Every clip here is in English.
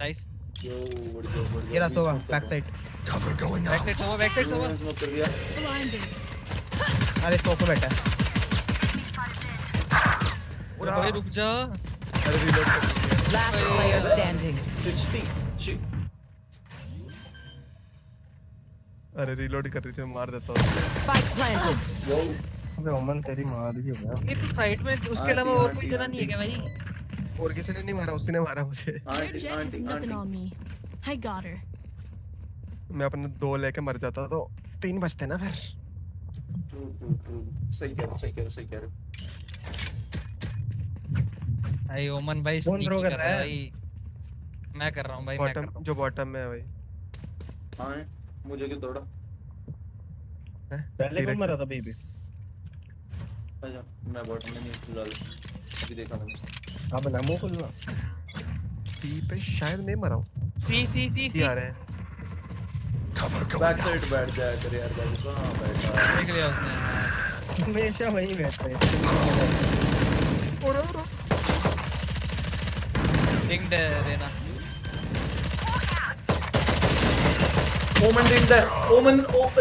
Nice यो बढ़ ये रहा सोवा back side Cover going out. Back side सोवा स्मोक कर दिया। अरे स्मोक पे बैठा है भाई रुक जा अरे reload कर दिया। Last player standing. 60 अरे reload कर रही थी मार देता हूँ। Spike planted. वो अबे ओमन तेरी मार दी है ये तो साइड में उसके अलावा और कोई जना नहीं है क्या भाई और किसी ने नहीं मारा, उसी ने मारा मुझे। Their jet has nothing on me. I got her. मैं अपने 2 लेके मर जाता तो 3 बचते ना फिर। ट्रू सही कह रहे भाई ओमन भाई कौन sneaky throw कर कर रहा रहा है है? भाई मैं कर रहा हूँ भाई मैं कर बॉटम रहा हूँ जो बॉटम में है भाई। हां मुझे क्यों तोड़ा? पहले कौन मरा था बेबी अच्छा मैं बॉटम में नहीं फिलहाल अभी देखा मैंने। अब नामो खुलना सी पे शायद नहीं मरा हूँ। सी सी आ रहे हैं। बैक साइड बैठ जाया कर यार बाबू कहां बैठा देख लिया उसने हमेशा वहीं बैठता है डिंग देना ओमन डिंग है ओमन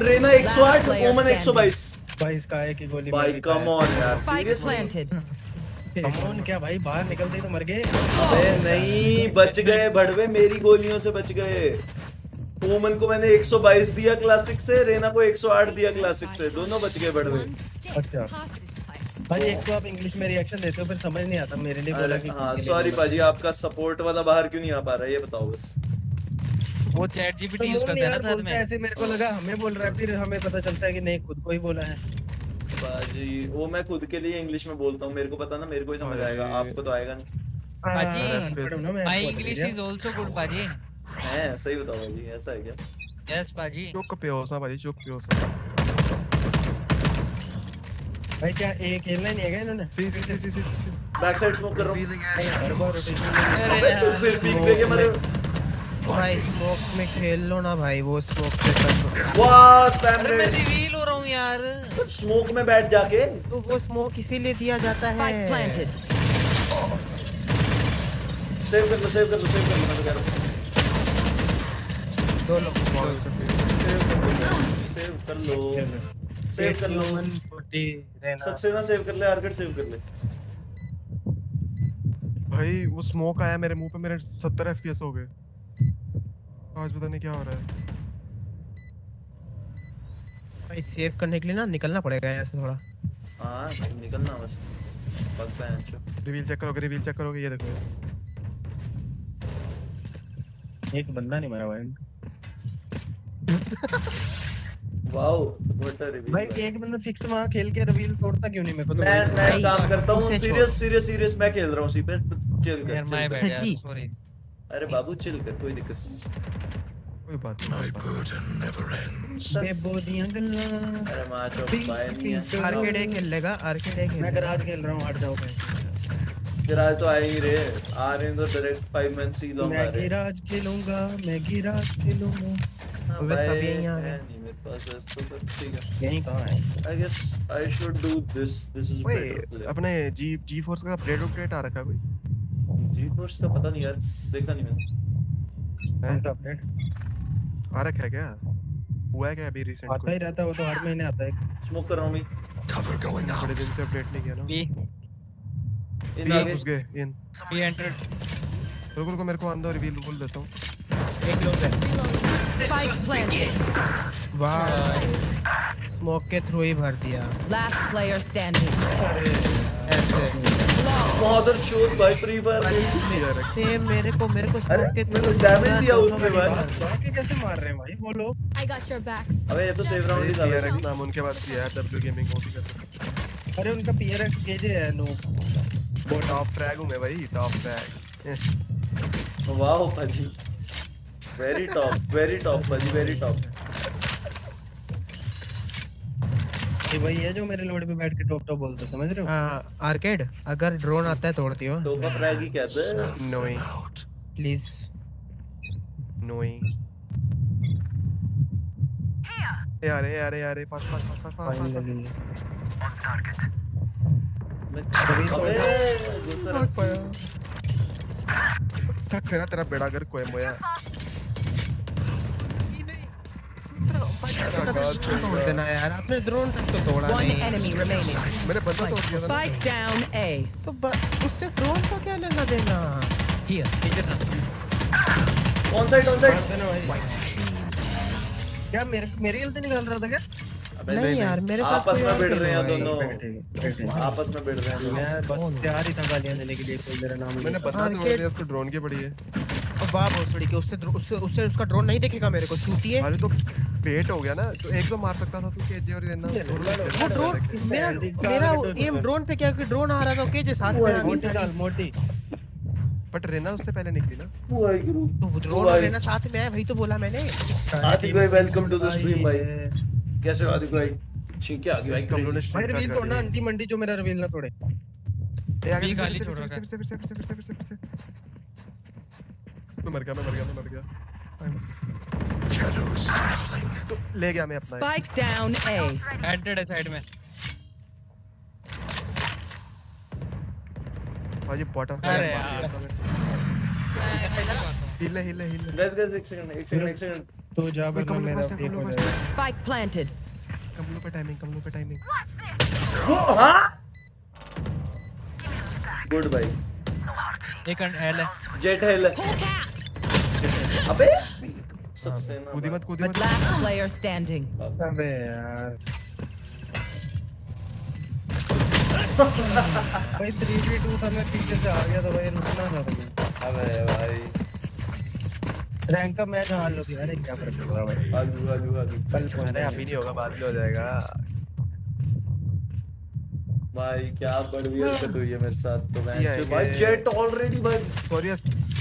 रेना 108 ओमन 122 भाई इसका है कि गोली भाई कम ऑन यार Spike सीरियसली planted. कमोन क्या भाई बाहर निकलते ही तो मर गए अबे नहीं बच गए भड़वे मेरी गोलियों से बच गए। ओमन को मैंने 122 दिया क्लासिक से रेना को 108 दिया क्लासिक से दोनों बच गए भड़वे। One step अच्छा। past this place. भाई एक तो आप इंग्लिश में रिएक्शन देते हो फिर समझ नहीं आता मेरे लिए बोला अरे कि हाँ सॉरी पाजी आपका सपोर्ट वाला बाहर क्यों नहीं आ पा रहा है ये बताओ बस। वो चैट जीपीटी यूज करता है ना साथ में ऐसे मेरे को लगा हमें बोल रहा है फिर हमें पता चलता है कि नहीं खुद को ही बोला है। पाजी वो मैं खुद के लिए इंग्लिश में बोलता हूँ मेरे को पता ना मेरे को ही समझ आएगा आपको तो आएगा नहीं। पाजी पढ़ो ना मैं माय आपको इंग्लिश बता इज आल्सो गुड पाजी हैं सही बताओ पाजी ऐसा है क्या? यस पाजी चुप पियोसा भाई चुप पियोसा। दिया। भाई क्या एक खेलना नहीं है क्या इन्होंने सी बैक साइड स्मोक कर रहा हूँ। हर बार रोटेशन अरे यार फिर पीक देके मरे। भाई स्मोक में खेल लो ना भाई वो स्मोक पे कर वाह स्पैम अरे मैं रेड रिवील हो रहा हूँ यार स्मोक में बैठ जाके तो वो स्मोक इसीलिए दिया जाता है। Spike planted. सेव कर लो मैं तो कह रहा हूँ। दो लोग सेव कर लो सक्सेना सेव कर ले आर्केड सेव कर ले। भाई वो स्मोक आया मेरे मुंह पे मेरे 70 FPS हो गए। आज पता नहीं क्या हो रहा है। भाई सेव करने के लिए ना निकलना पड़ेगा ऐसे थोड़ा। हाँ निकलना बस पक्का है अच्छा। रिवील चेक करोगे ये देखो। एक बंदा नहीं मरा भाई। Wow what a reveal. भाई एक बंदा फिक्स वहां खेल के रिवील तोड़ता क्यों नहीं मेरे को तो मैं काम करता हूँ उसे सीरियस मैं खेल रहा हूँ उसी पे चिल यार कर माय बैड यार जी। सॉरी अरे बाबू चिल कर कोई दिक्कत नहीं। कोई बात My नहीं। burden never ends. बेबोदियां गल्ला अरे मां चौक पाए नहीं है। आर्केड खेल लेगा आर्केड खेल मैं गराज खेल रहा हूं हट जाओ भाई। गिराज तो आए ही रे आ रहे हैं तो डायरेक्ट 5 मैन सी लॉन्ग आ मैं रहे गिराज खेलूंगा मैं गिराज खेलूंगा। वे सब यहीं आ रहे हैं। नहीं मेरे पास वैसे तो ठीक है। यहीं कहां है? I guess I should do this is ओए बेटर। अपने जी फोर्स का अपडेट आ रखा है कोई? जी फोर्स का पता नहीं यार देखा नहीं मैंने। कौन सा अपडेट आ रखा है क्या? हुआ है क्या अभी रिसेंट आता ही रहता है वो तो हर महीने आता है। स्मोक कर रहा हूं मैं। Cover going out. बड़े दिन से अपडेट नहीं किया ना। बी इन बी आगे घुस गए इन। बी एंटर्ड रुको मेरे को अंदर रिवील बोल देता हूं। एक लोग है। Spike planted. वाह स्मोक के थ्रू ही भर दिया Last player standing. ऐसे। मदर चोद भाई फ्री फायर सेम मेरे को अरे स्मोक के मेरे को डैमेज दिया उसने भाई। बाकी कैसे मार रहे हैं भाई वो लोग? I got your backs. अबे ये तो सेव राउंड ही था। TRX नाम उनके पास भी है डब्ल्यू गेमिंग वो भी कर सकते हैं। अरे उनका पीआरएक्स केजे है नो वो टॉप फ्रैग हूं मैं भाई टॉप फ्रैग। वाओ पाजी वेरी टॉप पाजी वेरी टॉप। ये वही है जो मेरे लोड पे बैठ के टॉप बोलते समझ रहे हो? आर्केड अगर ड्रोन आता है तोड़ दियो टॉप फ्रैग ही कहते हैं। Knowing Out. प्लीज नोइंग यार फास्ट फाइनली मैं अबे दूसरा सच से ना तेरा बेड़ा गर्क कोई मोया तोड़ देना यार, आपने ड्रोन तक तो तोड़ा One नहीं। enemy remaining. मैंने बंदा तोड़ दिया था ना। Spike down A. तो उससे ड्रोन को क्या लेना देना? Here, ठीक है सर। ऑन साइड मार देना भाई। क्या मेरी गलती निकाल रहा था क्या? नहीं यार, मेरे साथ आपस कोई में और भिड़ खेल रहे हैं रहा है। दोनों, आपस में भिड़ रहे हैं दोनों। मैं बस तैयार ही था गालियां देने के लिए, कोई मेरा नाम मैंने बंदा तोड़ दिया, उसको ड्रोन की पड़ी है। और वाह भोसड़ी के उससे उसका ड्रोन नहीं देखेगा मेरे को, चूतिए। अरे तो पेट हो गया ना, तो एक तो मार सकता था तू केजे और लेना वो ड्रोन मेरा एम ड्रोन पे क्या कि ड्रोन आ रहा था, केजे साथ में आ गई मोटी। बट रेना उससे पहले निकली ना। वाहिगुरु। तो वो ड्रोन और रहना साथ में है, वही तो बोला मैंने। आदिक भाई वेलकम टू द स्ट्रीम भाई। कैसे हो आदिक भाई? ठीक है आगे भाई। कमलों ने भाई रिवील तोड़ना, अंटी मंडी जो मेरा रिवील ना तोड़े। ए आगे भी गाली से छोड़ रखा है। से मैं मर गया। Shadows traveling. तो ले गया मैं अपना। Spike down A. Entered है साइड में। भाई बॉटम अरे हिले गाइस एक सेकंड। तो जा वरना मेरा एक हो जाएगा। Spike planted. कमलों पे टाइमिंग गुड भाई। एक एल है। Jet hello. अबे सबसे ना कूदी मत Last player standing. अबे यार भाई 3v2 था, मैं पीछे से आ गया था भाई, रुकना था भाई। अबे भाई रैंक का मैच हार लो यार, क्या फर्क पड़ रहा भाई। आजू अरे अभी नहीं होगा, बाद में हो जाएगा। भाई क्या बड़ी हरकत हुई है मेरे साथ तो सी आएंगे। भाई जेट ऑलरेडी भाई सॉरी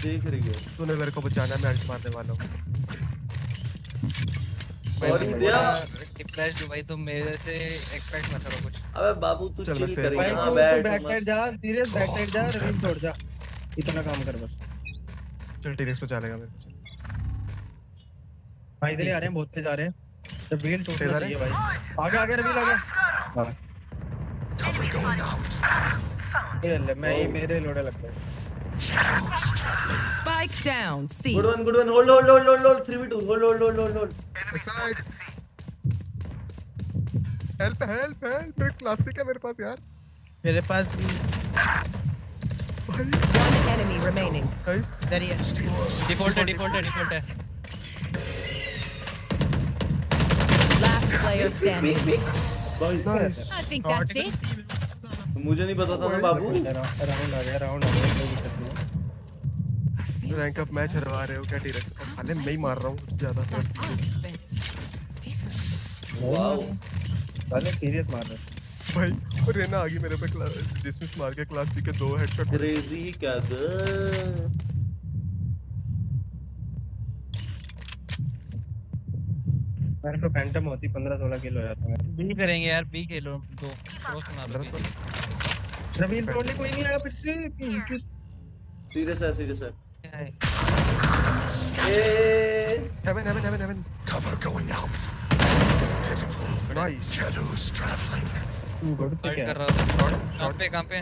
देख रही है। तूने मेरे को बचाना, मैं अल्ट मारने वाला हूं। सॉरी दिया। डिप्रेस्ड भाई, तुम मेरे से एक्सपेक्ट मत करो कुछ। अबे बाबू तू चल मैं चिल सेफ करेगा भाई ना, तू बैठ बैक साइड जा, सीरियस बैक साइड जा, रिवील तोड़ जा, इतना काम कर बस। चल टीरेक्स पे चलेगा मेरे को। भाई इधर ही आ रहे हैं, बहुत तेज आ रहे हैं। रिवील तोड़ना तेज आ रहे चाहिए भाई। आगे रिवील आगे। बस Cover going out. ये ले, मैं ही मेरे लोड़े लगता है। Shadows traveling. Spike down C. Good one hold 3v2 hold. Side help मेरे क्लासिक है मेरे पास यार। मेरे पास भी One enemy remaining. गाइस इधर ही है। डिफॉल्ट है। Last player standing. Nice. I think that's it. मुझे नहीं पता था ना बाबू। राउंड आ गया, कोई दिक्कत नहीं। रैंक अप मैच हरवा रहे हो क्या टीरेक्स? और साले मैं ही मार रहा हूं सबसे ज्यादा। वाओ साले सीरियस मार रहे भाई और रेना आ गई मेरे पे डिसमिस मार के क्लास सी के 2 हेडशॉट। क्रेजी क्या द मेरे को फैंटम होती 15-16 किल हो जाता है। बी करेंगे यार, बी खेलो दो क्रॉस मार दो। रवील तोड़ने कोई नहीं आया फिर से। सीरियस है। Heaven Cover going out. Pitiful. Nice. Shadows traveling. Good पे फाइट क्या कर रहा था। कहां पे?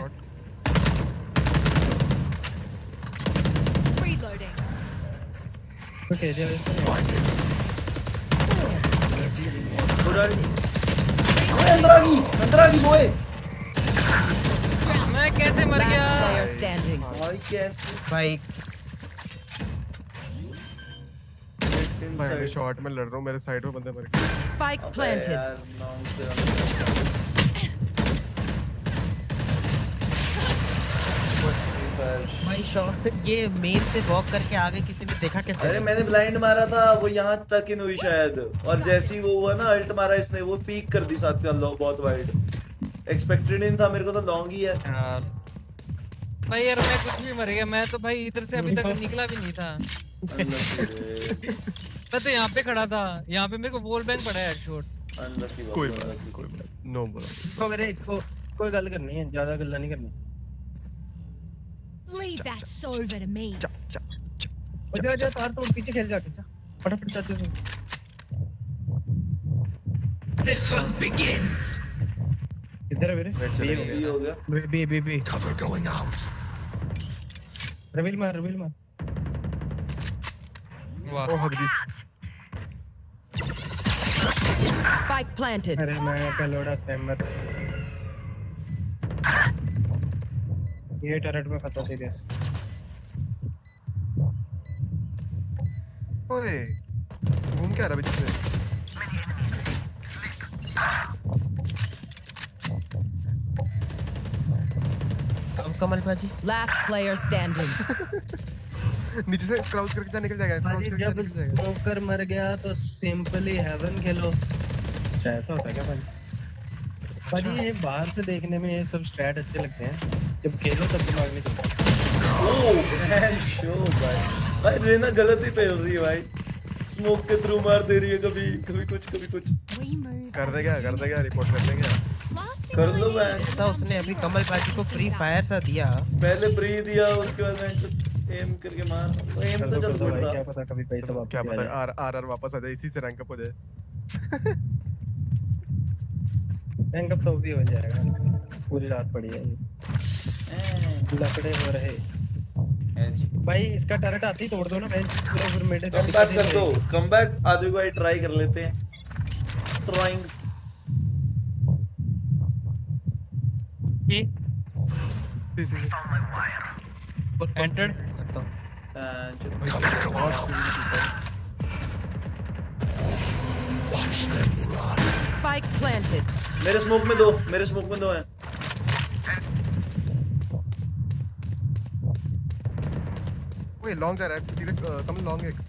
Reloading. ओके दे। अंदर आ गई बॉय। मैं कैसे मर Last गया? player standing. भाई कैसे भाई मैं शॉट में लड़ रहा हूं, मेरे साइड में बंदे मर गए। Spike अबे planted. यार, नॉन से भाई शॉट ये मेन से वॉक करके आगे किसी ने देखा कैसे? अरे मैंने ब्लाइंड मारा था, वो यहाँ तक इन हुई शायद, और जैसे ही वो हुआ ना अल्ट मारा इसने, वो पीक कर दी साथ का बहुत वाइड। एक्सपेक्टेड नहीं था, मेरे को तो लॉन्ग ही है यार भाई यार मैं कुछ भी मर गया। मैं तो भाई इधर से अभी तक निकला भी नहीं था। मैं तो यहाँ पे खड़ा था, यहाँ पे मेरे को वॉल बैंग पड़ा है हेडशॉट। कोई बात नो बोला। तो मेरे को कोई गल करनी है, ज्यादा गल्ला नहीं करनी। Leave that over to me. जा तार तोड़, पीछे खेल जाके जा फटाफट जाते हो। The hunt begins. इधर है मेरे। ये हो गया। B Cover going out. Reveal मार। वाह ओ हग दिस Spike planted. अरे मैं पेलोडा स्पैमर ये टर्रेट में फंसा सीरियस ओए घूम क्या रहा बीच से अब कमल पाजी Last player standing. नीचे से क्राउच करके जा निकल जाएगा क्राउच करके जा जब निकल जाएगा स्मोकर मर गया तो सिंपली हेवन खेलो अच्छा ऐसा होता है क्या भाई भाई ये बाहर से देखने में ये सब स्ट्रैट अच्छे लगते हैं जब खेलो तब दिमाग नहीं चलता ओ मैन शो भाई रेना गलत ही पेल रही है भाई स्मोक के थ्रू मार दे रही है कभी कभी कुछ We move. कर देगा रिपोर्ट कर देगा Last thing कर I लो need मैन ऐसा उसने अभी कमल पाजी को फ्री फायर सा दिया पहले ब्री दिया उसके बाद मैं एम करके मार तो एम तो चल भाई पड़ता क्या पता कभी पैसा वापस क्या आ पता जाए आर वापस आ जाए इसी से रैंक अप हो जाए रैंक अप तो भी हो जाएगा पूरी रात पड़ी है ये लकड़े हो रहे भाई इसका टर्रेट आते ही तोड़ दो ना भाई पूरा फिर मेडे का कम बैक कर दो कम बैक आधे को भाई ट्राई कर लेते हैं ट्राइंग एंटर्ड करता हूं Spike planted. मेरे स्मोक में दो हैं ओए लॉन्ग जा रहा है सीधे कम लॉन्ग एक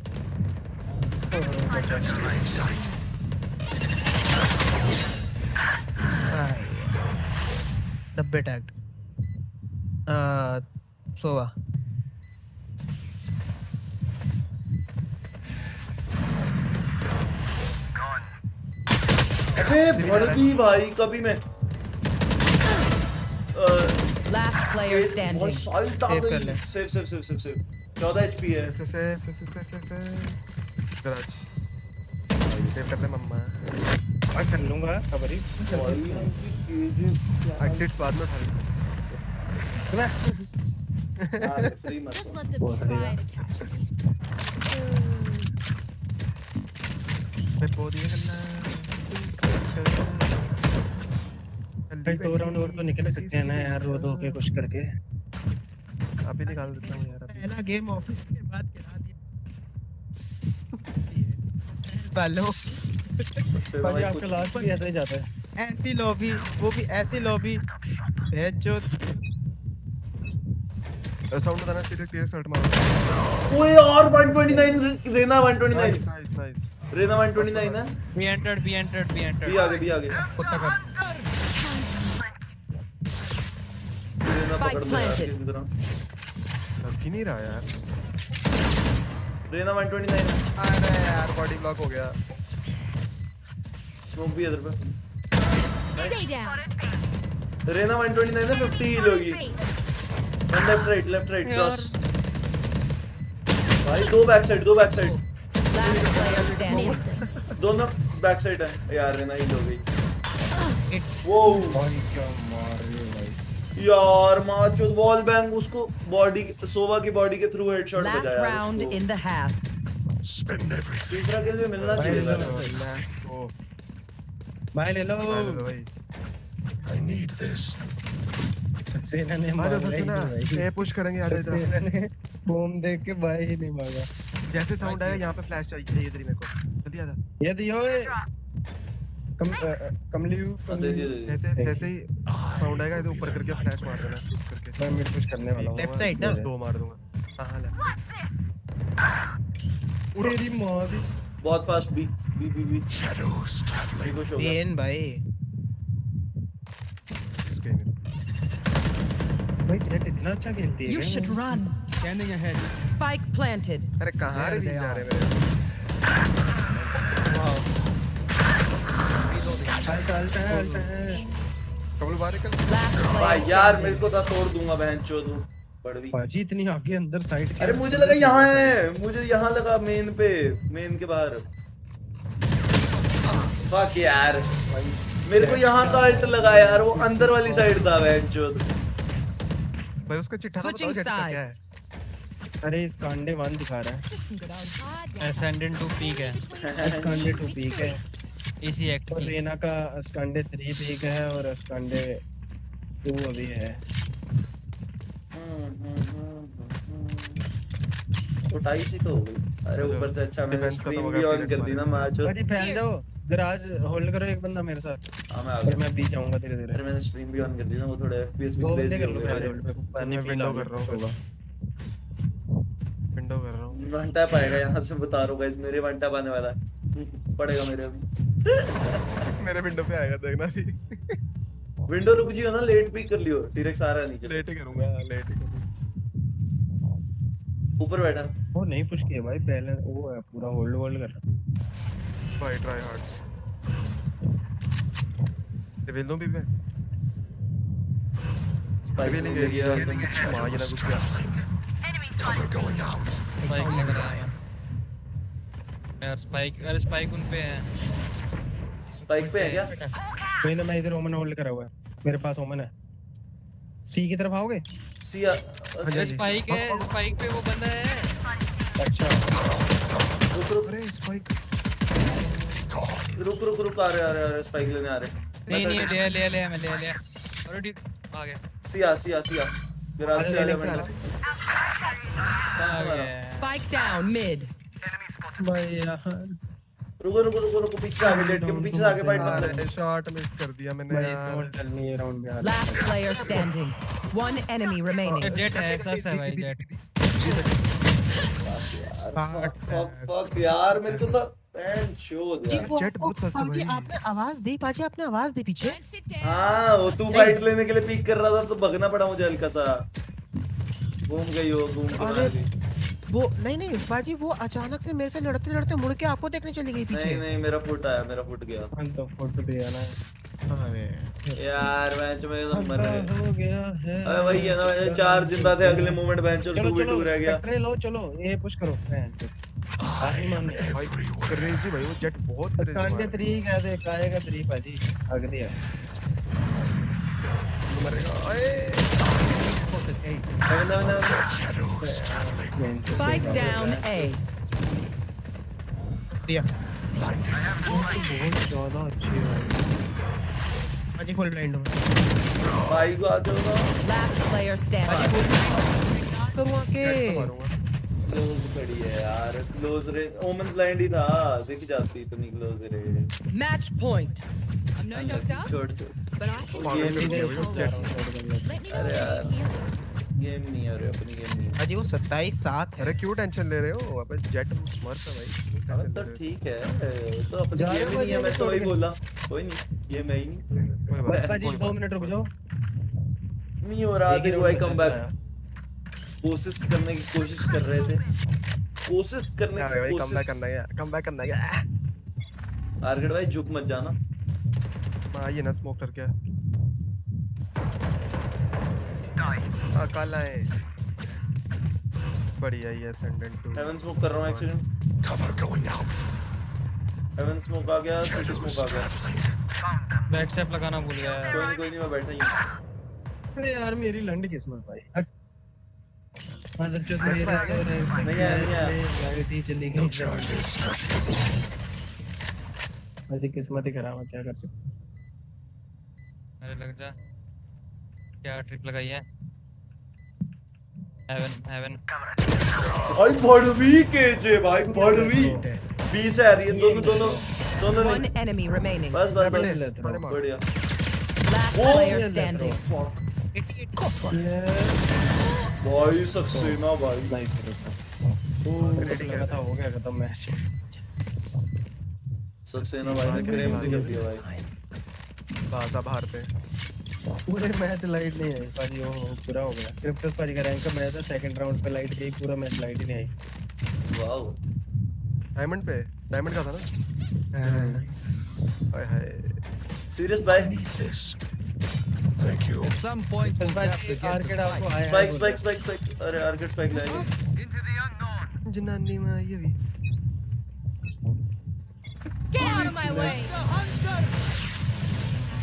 Stealing sight. डब्बे टैग्ड सोवा अबे भर दी भाई कभी मैं Last player बहुत standing. साइट आ Save कर गई ले। सेव 14 एचपी है से गराज सेव कर ले मम्मा कर लूंगा खबर ही एक्टिव्स बाद में उठा ले फ्री मत Just let them try to catch me. मैं पो दिया भाई 2 राउंड और तो निकल सकते हैं ना यार रो दो के कुछ करके अभी निकाल देता हूं यार अभी पहला गेम ऑफिस के बाद गिरा दिया सालो भाई आपका लास्ट भी ऐसा ही जाता है ऐसी लॉबी वो भी ऐसी लॉबी जो साउंड बताना सीधे क्लियर शॉट मारो ओए और 129 रेना 129 नाइस रेना 129 है बी एंटर्ड भी आगे कुत्ता कर रेना Spike पकड़ लो यार planted. किसी तरह लग ही नहीं रहा यार रेना 129 है अरे यार बॉडी ब्लॉक हो गया स्मोक भी है इधर पे Stay down. रेना 129 है 50 हील होगी लेफ्ट राइट क्रॉस भाई दो back side Last player standing. दोनों बैक साइड है यार रेना हील हो गई वो भाई क्या मार रही है भाई यार माचो वॉल बैंग उसको बॉडी सोवा की बॉडी के थ्रू हेडशॉट Last बजाया round उसको। in the half. Spend everything. तीसरा किल भी मिलना चाहिए था ओ भाई ले लो भाई I need this. सक्सेना ने आ मारा जा ही ना नहीं भाई ए पुश करेंगे आ जा सक्सेना ने बूम देख के भाई ही नहीं मांगा जैसे साउंड आएगा यहाँ पे फ्लैश चाहिए इधर ही मेरे को जल्दी आ जा ये दियो कमलियो दे दिए जैसे ही साउंड आएगा इधर ऊपर करके फ्लैश मार देना पुश करके मैं मिड पुश करने वाला हूं Left side ना? दो मार दूंगा हां ले तेरी मां भी बहुत फास्ट बी Shadows traveling. को शो पेन भाई इस गेम में भाई जेट इतना अच्छा खेलती है You क्या? should run. Spike planted. अरे कहां रे जा रहे मेरे अल्टा कबल बाहर निकल Last भाई player यार standing. मेरे को था तोड़ दूंगा बहनचोद बड़वी पाजी इतनी आगे अंदर साइड अरे मुझे लगा यहाँ है मुझे यहाँ लगा मेन के बाहर फक यार मेरे को यहाँ का अल्ट लगा यार वो अंदर वाली साइड था बहनचोद भाई उसका चिट्ठा तो बताओ Switching जेट का क्या है sides. अरे इस कांडे 1 दिखा रहा है। Just some good old hard yarn. Ascendant 2 peak है, स्कांडे 2 पीक है इसी एक्ट और की। रेना का स्कांडे 3 पीक है और स्कांडे 2 अभी है। तो 2.5 ही तो हो गई। अरे ऊपर से अच्छा मैंने Defense खत्म स्क्रीन हो भी गया, ऑन कर दी ना मैच। भाई फैल जाओ, गराज होल्ड करो एक बंदा मेरे साथ। हाँ मैं आ और गया। मैं बी जाऊंगा धीरे अरे धीरे। मैंने स्क्रीन भी ऑन कर दी ना, वो थोड़ा FPS भी 2 क्लियर बंदे कर लो हो गया। पहले होल्ड पे। पानी मैं फील window आ कर रहा हूँ। होगा। विंडो कर रहा हूँ। वन टैप आएगा यहाँ से, बता रहा हूँ गाइस, मेरे वन टैप आने वाला है। पड़ेगा मेरे अभी। मेरे विंडो पे आएगा देखना भी। विंडो रुक जियो ना, लेट पिक कर लियो। टीरेक्स आ रहा है नीचे से। लेट ही करूंगा, लेट ही करूंगा। ऊपर बैठा। वो नहीं पुश किया भाई, पहले वो है पूरा होल्ड होल्ड कर रहा। भाई ट्राई हार्ड। रिवील दूं भी मैं? रिवीलिंग एरिया मां ये ना कुछ क्या। Cover going out. स्पाइक लग रहा है यार, स्पाइक, अरे स्पाइक उन पे है। स्पाइक पे है क्या? कोई ना, मैं इधर ओमन होल्ड करा हुआ है, मेरे पास ओमन है। सी की तरफ आओगे? सिया अरे स्पाइक है, स्पाइक पे वो बंदा है। अच्छा रुक रुक अरे स्पाइक रुक रुक रुक, आ रहे स्पाइक लेने आ रहे। नहीं नहीं, ले ले मैं ले लिया। अरे ठीक आ गया, सिया गराज से आ जा। मैंने कहाँ से मारा? Spike down mid. भाई यार रुको पीछे से आगे लेट के, पीछे से आगे फाइट मत अरे कर। शॉट मिस कर दिया मैंने भाई यार। डोंट टेल मी ये राउंड में आ Last player standing. One enemy remaining. Jet है, सस है भाई जेट। फक यार, मेरे को तो पैन शोध जी यार। वो जेट बहुत सस्ता पाजी भाई। आपने आवाज दी, पाजी आपने आवाज दी पीछे। Don't sit down. हाँ वो तू फाइट लेने के लिए पीक कर रहा था तो भगना पड़ा मुझे हल्का सा। घूम गई वो, घूम के मार दी। वो नहीं पाजी, वो अचानक से मेरे से लड़ते लड़ते मुड़ के आपको देखने चली गई पीछे। नहीं मेरा फुट आया, मेरा फुट गया। हम तो फोटो दिया ना अरे यार मैच में तो मर गए। हो गया है। अरे वही है ना, 4 जिंदा थे, अगले मोमेंट बेंच और चलो 2v2 रह गया। स्पेक्ट्रे लो, चलो ये पुश करो। भाई क्रेजी भाई, वो जेट बहुत क्रेजी स्कांडे है। 3 कह दे, काएगा 3 पाजी आग दिया। मरेगा। अरे Shadows traveling. Spike down A. दिया बहुत ज्यादा अच्छी है पाजी, फुल ब्लाइंड हूं। भाई को आ जाओ ना। Last player standing. करूं आके मारूंगा। क्लोज पड़ी है यार, क्लोज रे। ओमन ब्लाइंड ही था, देखी जाती इतनी क्लोज रे। Match point. I'm no doctor, छोड़ but I can पागल कर दिया भाई वो जेट। let me know अरे यार। if you hear. गेम नहीं है, अपनी गेम नहीं है। पाजी वो 27-7 है। अरे क्यों टेंशन ले रहे हो? अबे जेट स्मर्ट है भाई, क्यों हाँ टेंशन तो ले रहे हो? ठीक है, तो अपनी जा गेम रहे ही नहीं है, मैं तो वही बोला। कोई नहीं, ये मैं ही नहीं। कोई बस बात पाजी नहीं, 2 मिनट रुक जाओ। नहीं हो रहा, एक ही देखो भाई round कम में बैक। कोशिश करने की कोशिश कर रहे थे। कोशिश करने यार की भाई कम बैक कोशिश। करना है, कम बैक करना है। टारगेट भाई झुक मत जाना। आइए ना स्मोक करके। काला है। बढ़िया ये असेंडेंट 2। हेवन स्मोक कर रहा हूँ, एक second. Cover going out. Heaven smoke आ गया, सिटी Shadows स्मोक आ गया। traveling. बैक स्टेप लगाना भूल गया यार। कोई नहीं मैं बैठा ही हूँ। अरे यार मेरी लंड किस्मत भाई। हट। मतलब जो नहीं आया। गाड़ी थी चली गई। Charges starting. मेरी किस्मत ही खराब है, क्या कर सकते। अरे लग जा, क्या ट्रिप लगाई है। हेवन भाई भड़वी केजे भाई, भड़वी 20 है यार, ये दोनों One नहीं। enemy remaining. बस ले लेते हैं। बढ़िया। Last Oh, player standing. भाई सक्सेना भाई। नाइस लगा था, हो गया खत्म मैच। सक्सेना भाई ने क्रेम से कर दिया भाई। बाजा बाहर पे। पूरे मैच लाइट नहीं आई पाजी, वो पूरा हो गया। क्रिप्टस पाजी का रैंक का मैच था, सेकंड राउंड पे लाइट गई, पूरा मैच लाइट ही नहीं आई। वाओ। डायमंड पे, डायमंड का था ना। हाय हाय। सीरियस भाई। Need this. Thank you. क्रिप्टस पाजी आर्केड आपको आया स्पाइक। अरे आर्केड स्पाइक लाएंगे। जनानी में आई अभी। Get out of my way.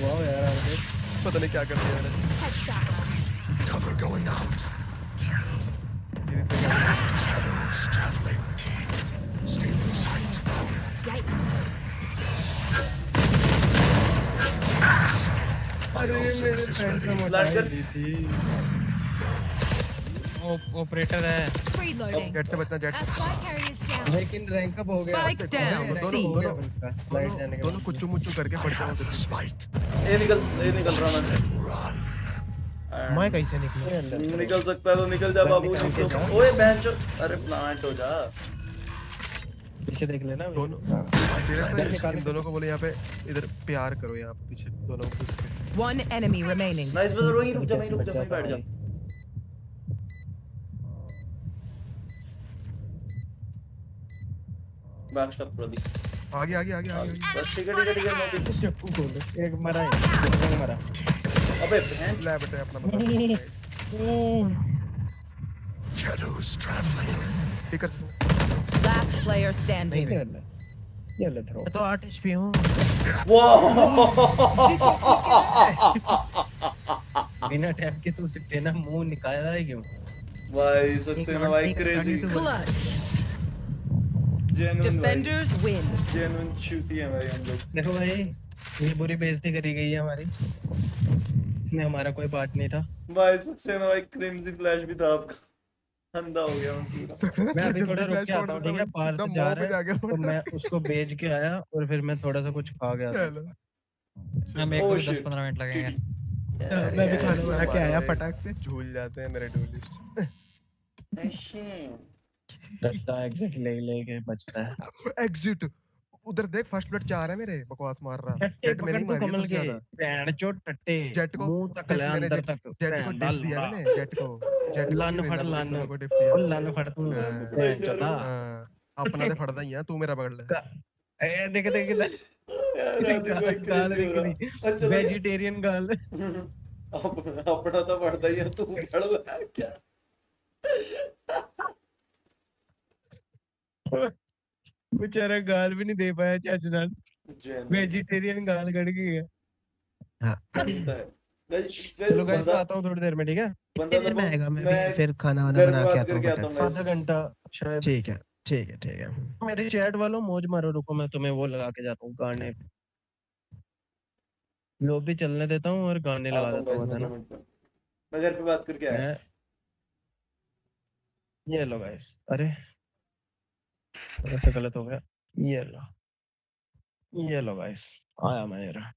Wow यार आर्केड। पता नहीं क्या कर दिया मैंने। Headshot. Cover going out. Shadows traveling. Stealing sight. अरे मेरे फ्रेंड ने लाइट मोटाई कर। ली थी। ऑपरेटर है। Reloading. जेट से बचना jet Our spike carrier is down. लेकिन रैंक अप हो गया। Spike down. Rank C. Up हो गया फिर उसका। लाइट जाने के दोनों बाद। कुच्चू मुच्चू करके पड़ जाओ The spike. ये निकल रहा मैं। मैं कैसे निकलूं? निकल सकता है तो निकल जा बाबू। निकल के जा। ओए बेंचो, अरे प्लांट हो जा। पीछे देख लेना। दोनों इन दोनों को बोले यहाँ पे इधर प्यार करो यहाँ पे पीछे दोनों को उसके। One enemy remaining. नाइस बस वहीं रुक जा, वहीं बैठ जा। Back shot Pradeep. आगे आगे आगे आगे बस ठीक है नोटिस। चप्पू खोल। एक मरा है। एक मरा। अबे बेंच। ले बेटे अपना बता। Shadows traveling. ठीक है Last player standing. ये ले थ्रो। मैं तो 8 HP हूँ। बिना टैप के तू सिर्फ ना मुंह निकाला है क्यों? भाई सक्सेना भाई crazy. Clutch. Genuine Defenders win. Genuine sooty है भाई हम लोग। देखो भाई ये बुरी बेइज्जती करी गई है हमारी। इसमें हमारा कोई पार्ट नहीं था। भाई सक्सेना भाई क्रिम्जी फ्लैश भी था आपका। अंधा हो गया मैं पूरा। मैं अभी थोड़ा रुक के आता हूँ, ठीक है? पार्थ जा रहा है तो मैं उसको बेच के आया और फिर मैं थोड़ा सा कुछ खा गया था। हम एक Oh, को shit. 10-15 मिनट लगेंगे। मैं भी खाना बना के आया फटाक से। झूल जाते हैं मेरे डोली। डरता एग्जिट ले लेके बचता है। एग्जिट उधर देख फर्स्ट ब्लड जा रहा है मेरे बकवास मार रहा टट्टे जेट में नहीं पकड़ तू मारी है कमल सबसे के। ज्यादा भैंड चोद टट्टे। जेट को मुंह तक ले मैंने अंदर तक। जेट को डिफ दिया मैंने जेट को लान फड़ लान को डिफ दिया और लान फड़ तू भैंड चोदा। हाँ, अपना ते फड़दा ही है तू मेरा पकड़ ले ए देख देख इधर यार आदित्य भाई गाल क्रेजी हो रहा। देखनी अच्छा वेजिटेरियन गाल। अपना तो पड़ता ही है तू पड़ रहा है क्या? बेचारा गाल भी नहीं दे पाया चच नाल। जेन्युइन वेजिटेरियन गाल कट गया। बनता है। चलो गाइस मैं आता हूँ थोड़ी देर में, ठीक है? बंदा देर में आएगा, मैं मैं भी फिर खाना वाना घर बना बात के आता हूँ करके आता फटाक हूँ से। मैं। आधा घंटा शायद। ठीक है ठीक है ठीक है। मेरे चैट वालों मौज मारो, रुको मैं तुम्हें वो लगा के जाता हूँ गाने। लॉबी चलने देता हूँ और गाने लगा आता हूँ देता हूँ गाइस बस, है 2 ना? मिनट में। मैं घर पे बात करके आया। मैं ये लो गाइस। अरे थोड़ा सा गलत हो गया। ये लो गाइस आया मेरा।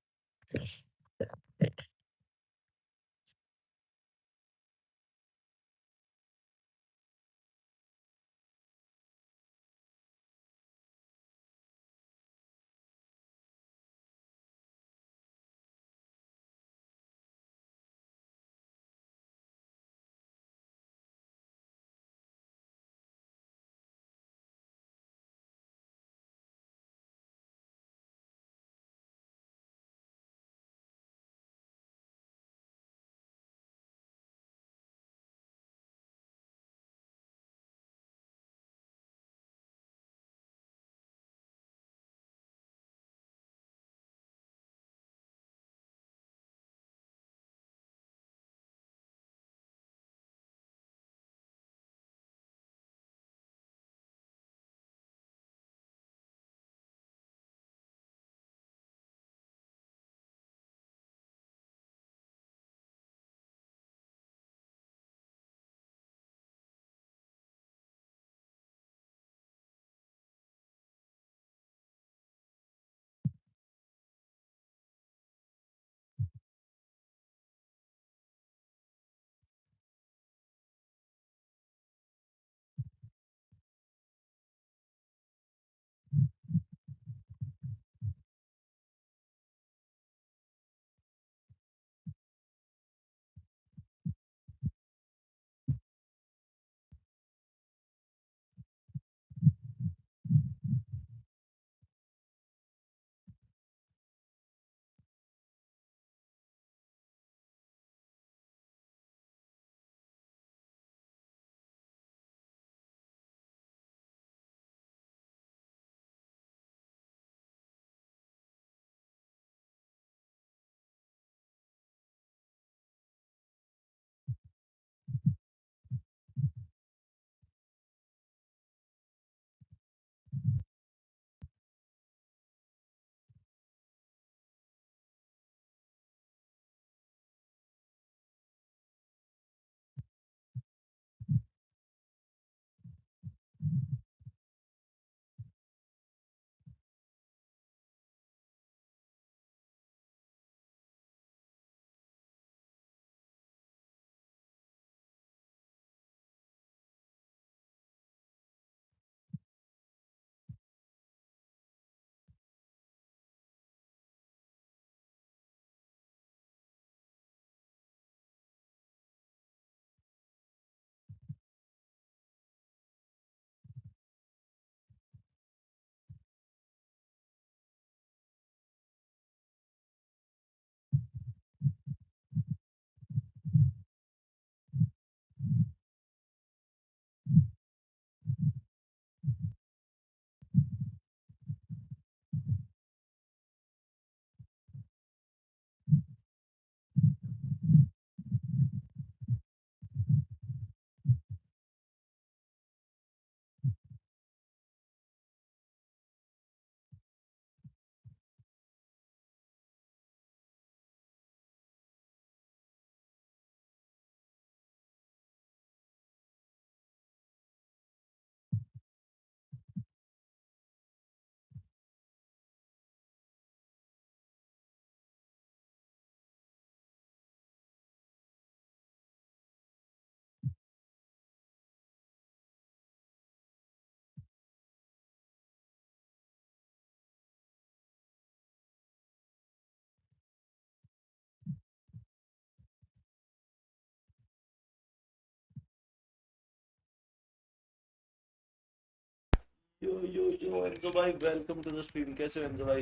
यो एंजो भाई, वेलकम टू द स्ट्रीम। कैसे हो एंजो भाई?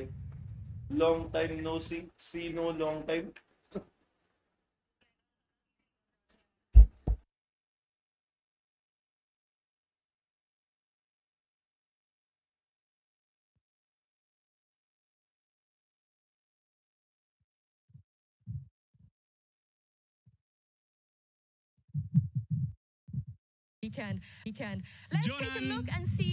Long time no see no long time. He can. He can. Let's take a look and see.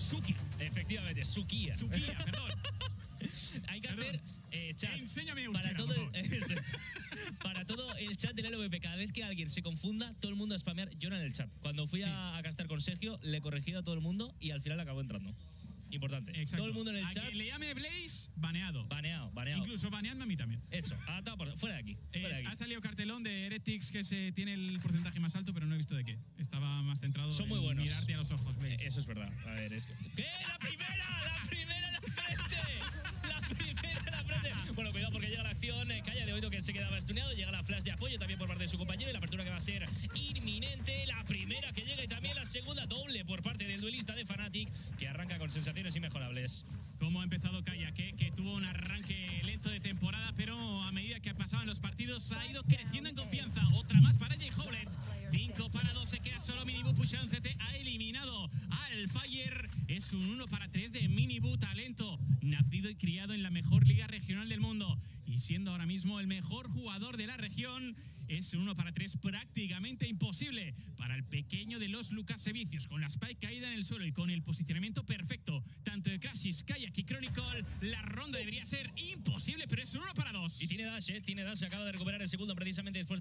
Suki, efectivamente, Sukia. Suquía, perdón. Hay que hacer chat Enséñame para euskera, todo, por favor. para todo el chat del LVP. Cada vez que alguien se confunda, todo el mundo a spamear Jonah en el chat. Cuando fui a castar con Sergio, le he corregido a todo el mundo y al final acabó entrando. Importante. Exacto. Todo el mundo en el A chat. quien le llame Blaze, baneado. Baneado. Incluso baneadme a mí también. Eso, fuera de aquí. Fuera de aquí. Ha salido cartelón de Heretics que se tiene el porcentaje más alto, pero no he visto de qué. Estaba más centrado Son en muy buenos. mirarte a los ojos, Blaze. Eso es verdad. A ver, es que... ¿Qué? ¡La primera! ¡La primera en la frente! ¡La primera en la frente! Bueno, cuidado porque llega la acción. Calla de oído que se quedaba estuneado. Llega la flash de apoyo también por parte de su compañero. Y la apertura que va a ser inminente. La primera que llega y también la segunda doble por parte del duelista de Fnatic, que arranca con sensaciones inmejorables. Cómo ha empezado Kaya, que tuvo un arranque lento de temporada, pero a medida que pasaban los partidos ha ido creciendo en confianza. Otra más para Jay Howlett. 5-2, se queda solo Minibu pushado en CT. Ha eliminado al Fire. Es un 1-3 de Minibu, talento nacido y criado en la mejor liga regional del mundo. Y siendo ahora mismo el mejor jugador de la región, es un 1-3 prácticamente imposible para el pequeño de los Lucas Sevicios. Con la spike caída en el suelo y con el posicionamiento perfecto, tanto de Crashes, Kayak y Chronicle, la ronda debería ser imposible, pero es un 1-2. Y tiene dash, acaba de recuperar el segundo precisamente después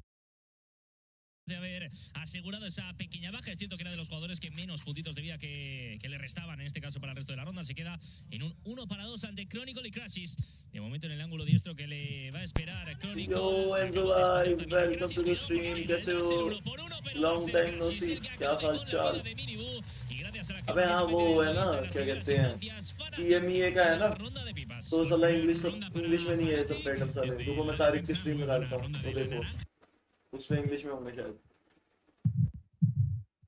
de haber asegurado esa pequeña baja. Es cierto que era de los jugadores que menos puntitos de vida que le restaban en este caso para el resto de la ronda. Se queda en un 1-2 ante Chronicle y Crashes. De momento en el ángulo diestro que le va a esperar Chronicle. Yo, Enzo Live, welcome to the stream. कैसे हो? Long time no see. क्या हालचाल? अबे हाँ वो है ना क्या कहते हैं EMEA का है ना तो साला इंग्लिश में नहीं है सबटाइटल साले तो मैं तारीख की स्ट्रीम में डालता हूँ तो देखो उसमें इंग्लिश में होंगे शायद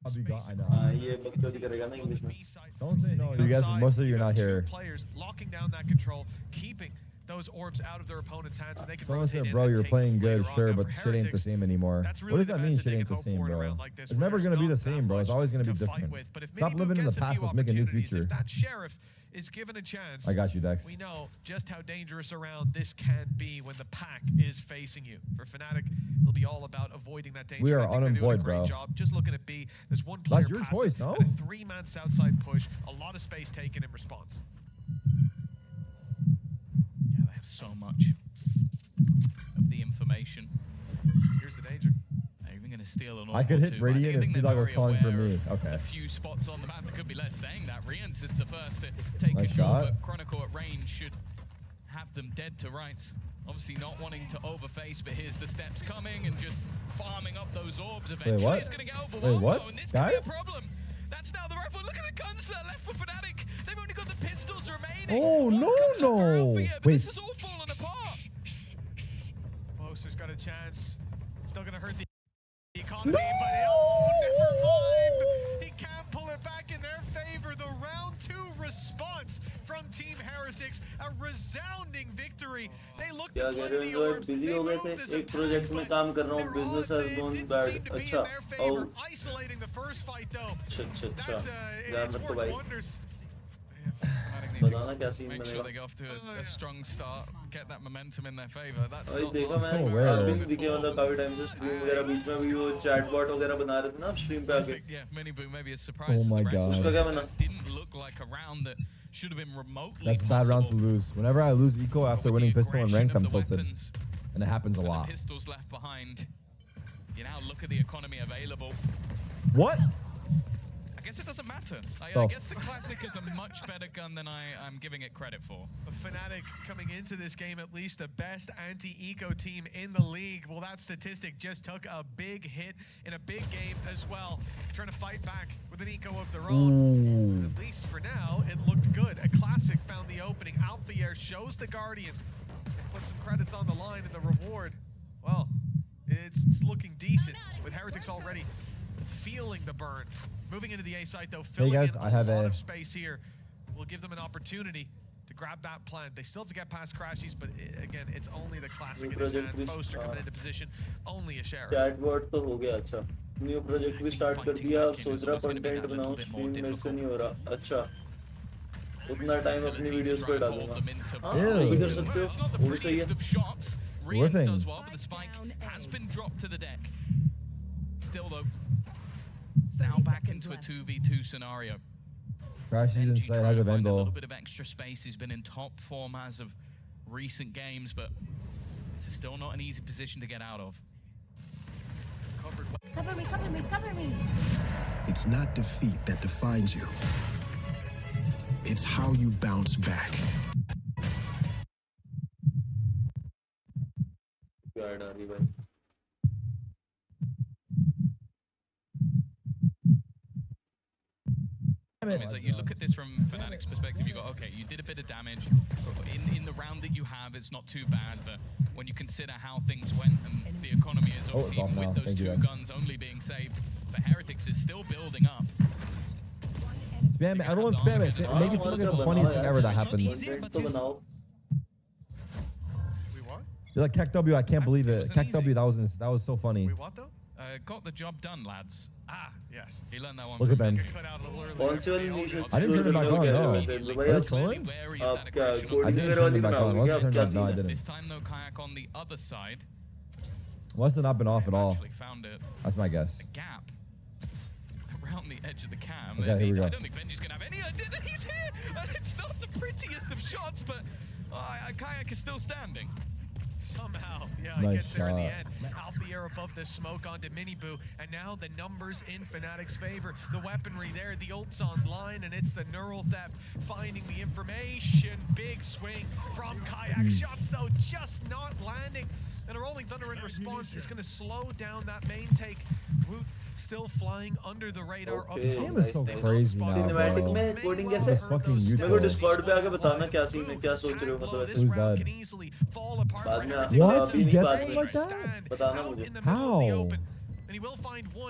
I know. ये बकचोदी करेगा ना इंग्लिश में Don't say no. You guys, most of you are not here. Players locking down that control, keeping those orbs out of their opponent's hands, and they can Someone rotate said, in bro, and you're take playing them good, later on. sure, Now, but for shit ain't the Heretics, same anymore. that's What really does the that best mean, that shit they ain't can the hope same, for in a bro? round like this, It's where never there's gonna be the not that same, bro. It's much always gonna be to fight different. with. But if Stop Minibu living in the gets a past. few Let's make a new opportunities, future. if that Sheriff is given a chance, I got you, Dex. we know just how dangerous a round this can be when the pack is facing you. For Fnatic, it'll be all about avoiding that danger. We are I think they're doing a unemployed, great bro. job. Just looking at B, there's one player That's your passive choice, no? and a 3-man Southside push, a lot of space taken in response. Yeah, they have so much of the information. Here's the danger. They're even going to steal an I could hit two, Radiant but I if think Sea they're Dog was very calling for aware me. of Okay. A few spots on the map. There could be less saying that. Rians is the first to take Nice control, shot. but Chronicle at range should have them dead to rights. Obviously not wanting to overface, but here's the steps coming and just farming up those orbs. Eventually what? it's going to get over Wait, one, what? though, and it's going to Guys? be a problem. That's now the rifle. Look at the guns that are left for Fnatic. They've only got the pistols remaining. Oh, One no, comes up for no. Alpha, yeah, but Wait. this is all falling apart. Closer's got a chance. It's still going to hurt the economy, but never mind. He can't pull it back in their favor. The round 2 response from Team Heretics, a resounding victory. They looked to play the orbs. They moved as a एक project में काम कर रहा हूँ business has gone bad अच्छा favor. Isolating the first fight though. अच्छा It's worked wonders. बताना क्या सीन Make sure बनेगा they go off to a strong start, get that momentum in their favor. That's भाई not देखा lost. मैंने अरविंद दिखे मतलब काफी टाइम से स्ट्रीम वगैरह बीच में भी वो चैट बॉट वगैरह बना रहे थे ना स्ट्रीम पे आके Yeah, Miniboo maybe a surprise. Oh my to the rest God. of उसका us. क्या बना That didn't look like a round that should have been remotely That's bad rounds to possible. lose. Whenever I lose eco after winning pistol and ranked, I'm tilted. And it happens a And the lot. pistols left behind. You now look at the economy available. What? I guess it doesn't matter. I Oh. guess the Classic is a much better gun than I'm giving it credit for. Fnatic coming into this game at least the best anti-eco team in the league. Well, that statistic just took a big hit in a big game as well. Trying to fight back with an eco of their own. Ooh. At least for now, it looked good. A Classic found the opening. Alphier shows the Guardian. And put some credits on the line and the reward. Well, it's looking decent with Heretics already feeling the burn. Moving into the A site though, filling guys, in I have a lot a- of space here. Will give them an opportunity to grab that plant. They still have to get past Crashies, but again, it's only the Classic in his hands. Poster coming into position, only a Sheriff. Chat bot तो हो गया अच्छा new project भी start कर दिया अब सोच रहा कंटेंट बनाऊं स्ट्रीम मेरे से नहीं हो रहा अच्छा उतना टाइम अपनी वीडियोस पे डालूंगा हाँ वो भी कर सकते हो वो भी सही है Rians does well, but the spike has been dropped to the deck. Still though, it's now back into a 2v2 scenario. Crashes inside, has a A Vandal. little bit of extra space. He's been in top form as of recent games, but this is still not an easy position to get out of. Cover me, cover me, cover me. It's not defeat that defines you. It's how you bounce back. It's like you look at this from Fnatic's perspective, you go, okay, you did a bit of damage. In the round that you have, it's not too bad, but when you consider how things went and the economy is obviously even with those two guns only being saved, the Heretics is still building up. Spam it, everyone spam it. Maybe something is the funniest thing ever that happens. Content तो बनाओ. You're like Kek W, I can't believe it. Kek W, that was so funny. What though? Got the job done, lads. Yes. He learned that one. Look at them. I didn't turn it back on, no. Were they trolling? I didn't turn it back on. Was it turned on? No, I didn't. This time though, Kayak on the other side. Must have not been off at all. Found it. That's my guess. A gap around the edge of the cam. Okay, here we go. I don't think Benji's gonna have any idea that he's here. And it's not the prettiest of shots, but Kayak is still standing. Somehow, yeah, Nice he gets there in the shot. end. Alfier above the smoke onto Miniboo, and now the numbers in Fnatic's favor. The weaponry there, the ult's online, and it's the neural theft finding the information. Big swing from Kayak. Shots though just not landing, and a Rolling Thunder in response is going to slow down that main take. Woot still flying under the radar. This game is so crazy now, Cinematic bro. में coding कैसे? This fucking मेरे को YouTube. Discord पे आके बताना क्या scene है, क्या सोच रहे हो मतलब ऐसे. Who's that? बाद में What? अभी He नहीं gets बाद it में. like that? बताना मुझे. How?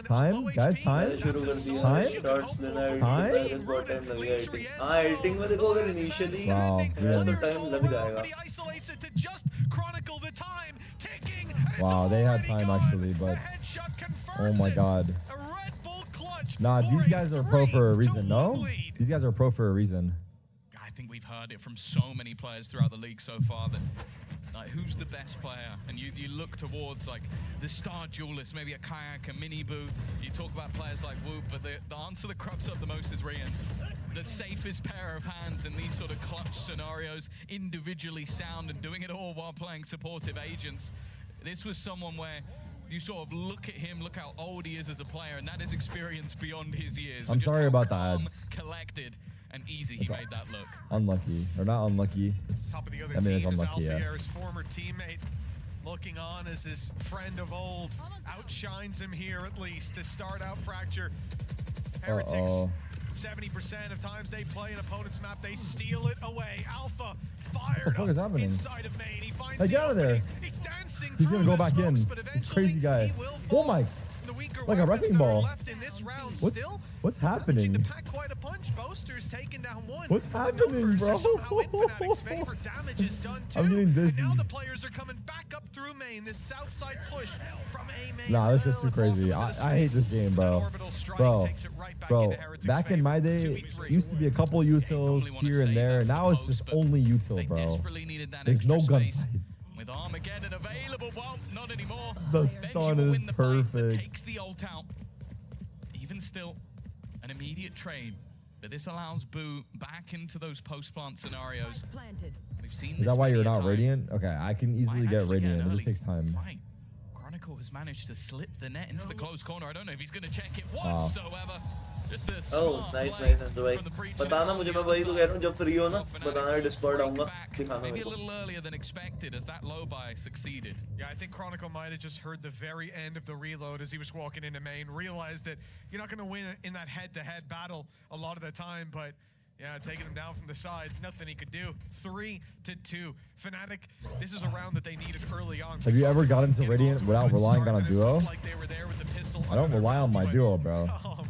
Time? Guys, time? शुरू कर दिया. Time? Shots लेना है. Time? बहुत टाइम लगेगा editing. हाँ editing में देखो अगर initially Wow, तो yeah. टाइम लग जाएगा. Wow, they had time actually, but oh my god. Nah, these guys are pro for a reason, no? These guys are pro for a reason. I think we've heard it from so many players throughout the league so far that like who's the best player, and you look towards like the star duelist, maybe a Kayak, a Miniboo. You talk about players like Whoop, but the answer that crops up the most is Rians. The safest pair of hands in these sort of clutch scenarios, individually sound and doing it all while playing supportive agents. This was someone where you sort of look at him, look how old he is as a player, and that is experience beyond his years. I'm Just sorry how about the calm, ads. collected, and easy he made that look. Unlucky. Or not unlucky. It's, Top of the other I mean, it's team is unlucky, yeah. Alfier's former teammate, looking on as his friend of old. Outshines him here at least to start out Fracture. Heretics, 70% of times they play an opponent's map, they steal it away. Alpha fired What the fuck is happening? inside of main. He finds Hey, get out of there. He's dancing. He's gonna through go the back in. smokes, but This crazy guy. he will Oh fall. my. The weaker Like a weapons wrecking that are ball. left in this round still What's managing happening? to pack quite a punch. Boaster's taken down one. What's The happening, numbers bro? are somehow in Fnatic's favor. Damage is done too. I'm getting dizzy. And now the players are coming back up through main. This south side push from A main. Nah, that's just too crazy. I hate this game, bro. Bro, back in my day, it used to be a couple utils here and there. Now it's just only util, bro. There's no gunfight. With Armageddon available, well, not anymore. The Benji stun will is win the fight, but perfect. takes the ult out. Even still, an immediate trade. But this allows Boo back into those post-plant scenarios. We've seen Is that why you're not radiant? Okay, I can easily get radiant. It just takes time. Right. Chronicle has managed to slip the net into the close corner. I don't know if he's going to check it Wow. whatsoever. Just a Oh, smart nice, play nice, Andrew भाई. from the breach. बताना मुझे, मैं वही तो कह रहा हूँ, जब फ्री हो ना, बताना Discord आऊँगा, दिखाना Maybe मेरे a को. little earlier than expected as that low buy succeeded. Yeah, I think Chronicle might have just heard the very end of the reload as he was walking into main, realized that you're not going to win in that head-to-head battle a lot of the time, but yeah, taking him down from the side, nothing he could do. 3-2. Fnatic, this is a round that they needed early on. Have you ever got into radiant without relying on a duo? Like they were there with the pistol. I don't rely on my duo, bro. Oh, man.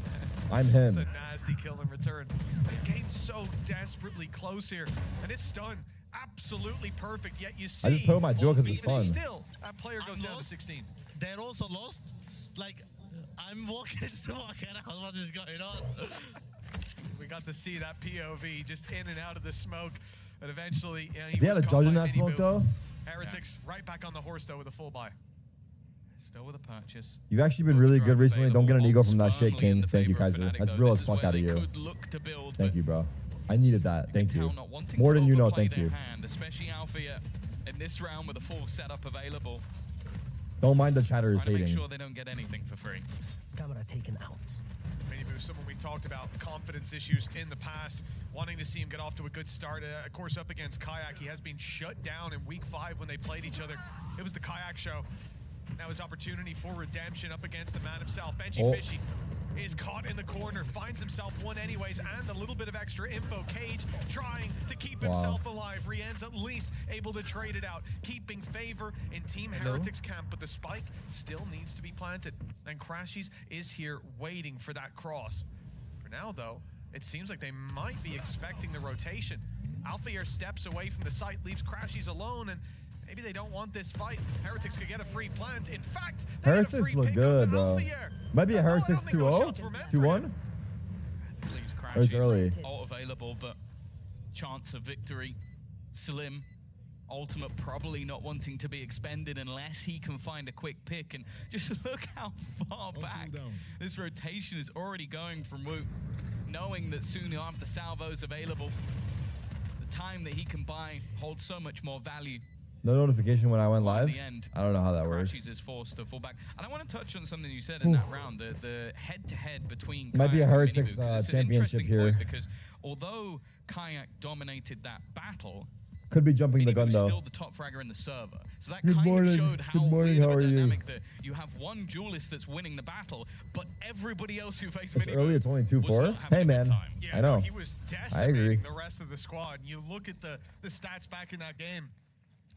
I'm It's a him. nasty kill in return. The game's so desperately close here, and it's stun absolutely perfect. Yet you see, I just put on my duo because it's even fun. still, that player goes down to lost. 16. They're also lost. Like, I'm walking smoke around. What is going on? We got to see that POV just in and out of the smoke, and eventually, If he had a judge in that smoke, though. Heretics right back on the horse though with a full buy. Still with a purchase. You've actually been really good recently. Don't get an ego from that shit, King. Thank you, Kaiser. That's real as fuck out of you. Thank you, bro. I needed that. Thank you. More than you know. Thank you. Especially Alpha in this round with a full setup available. Don't mind the chatters hating. Make sure they don't get anything for free. Camera taken out. Minibu, someone we talked about confidence issues in the past, wanting to see him get off to a good start. Of course, up against Kayak, he has been shut down in week 5 when they played each other. It was the Kayak show. Now his opportunity for redemption up against the man himself. Benji Fishy is caught in the corner, finds himself one anyways, and a little bit of extra info. Cage trying to keep himself alive. Rien's at least able to trade it out, keeping favor in Team Heretics camp, but the spike still needs to be planted. And Crashies is here waiting for that cross. For now, though, it seems like they might be expecting the rotation. Alphair steps away from the site, leaves Crashies alone, and maybe they don't want this fight. Heretics could get a free plant. In fact, Heretics look good, bro. Might be a Heretics 2-0? 2-1? This leaves Or it's early. All available, but chance of victory slim. Ultimate probably not wanting to be expended unless he can find a quick pick. And just look how far back this rotation is already going from Woot, knowing that soon he'll have the salvos available. The time that he can buy holds so much more value. No notification when I went live? I don't know how that works. Crashies is forced to fall back. And I want to touch on something you said in that round, the head-to-head between Might be a Kayak and Heretics Minibu, championship here. because although Kayak dominated that battle, Could be jumping the gun Minibu is though. still the top fragger in the server. So that Good kind morning. of showed how Good morning. weird How of are a you? dynamic that you have one duelist that's winning the battle, but everybody else who faces It's Minibu early. It's only 2-4. Hey man, Yeah, I know. He was I agree. decimating the rest of the squad. You look at the stats back in that game.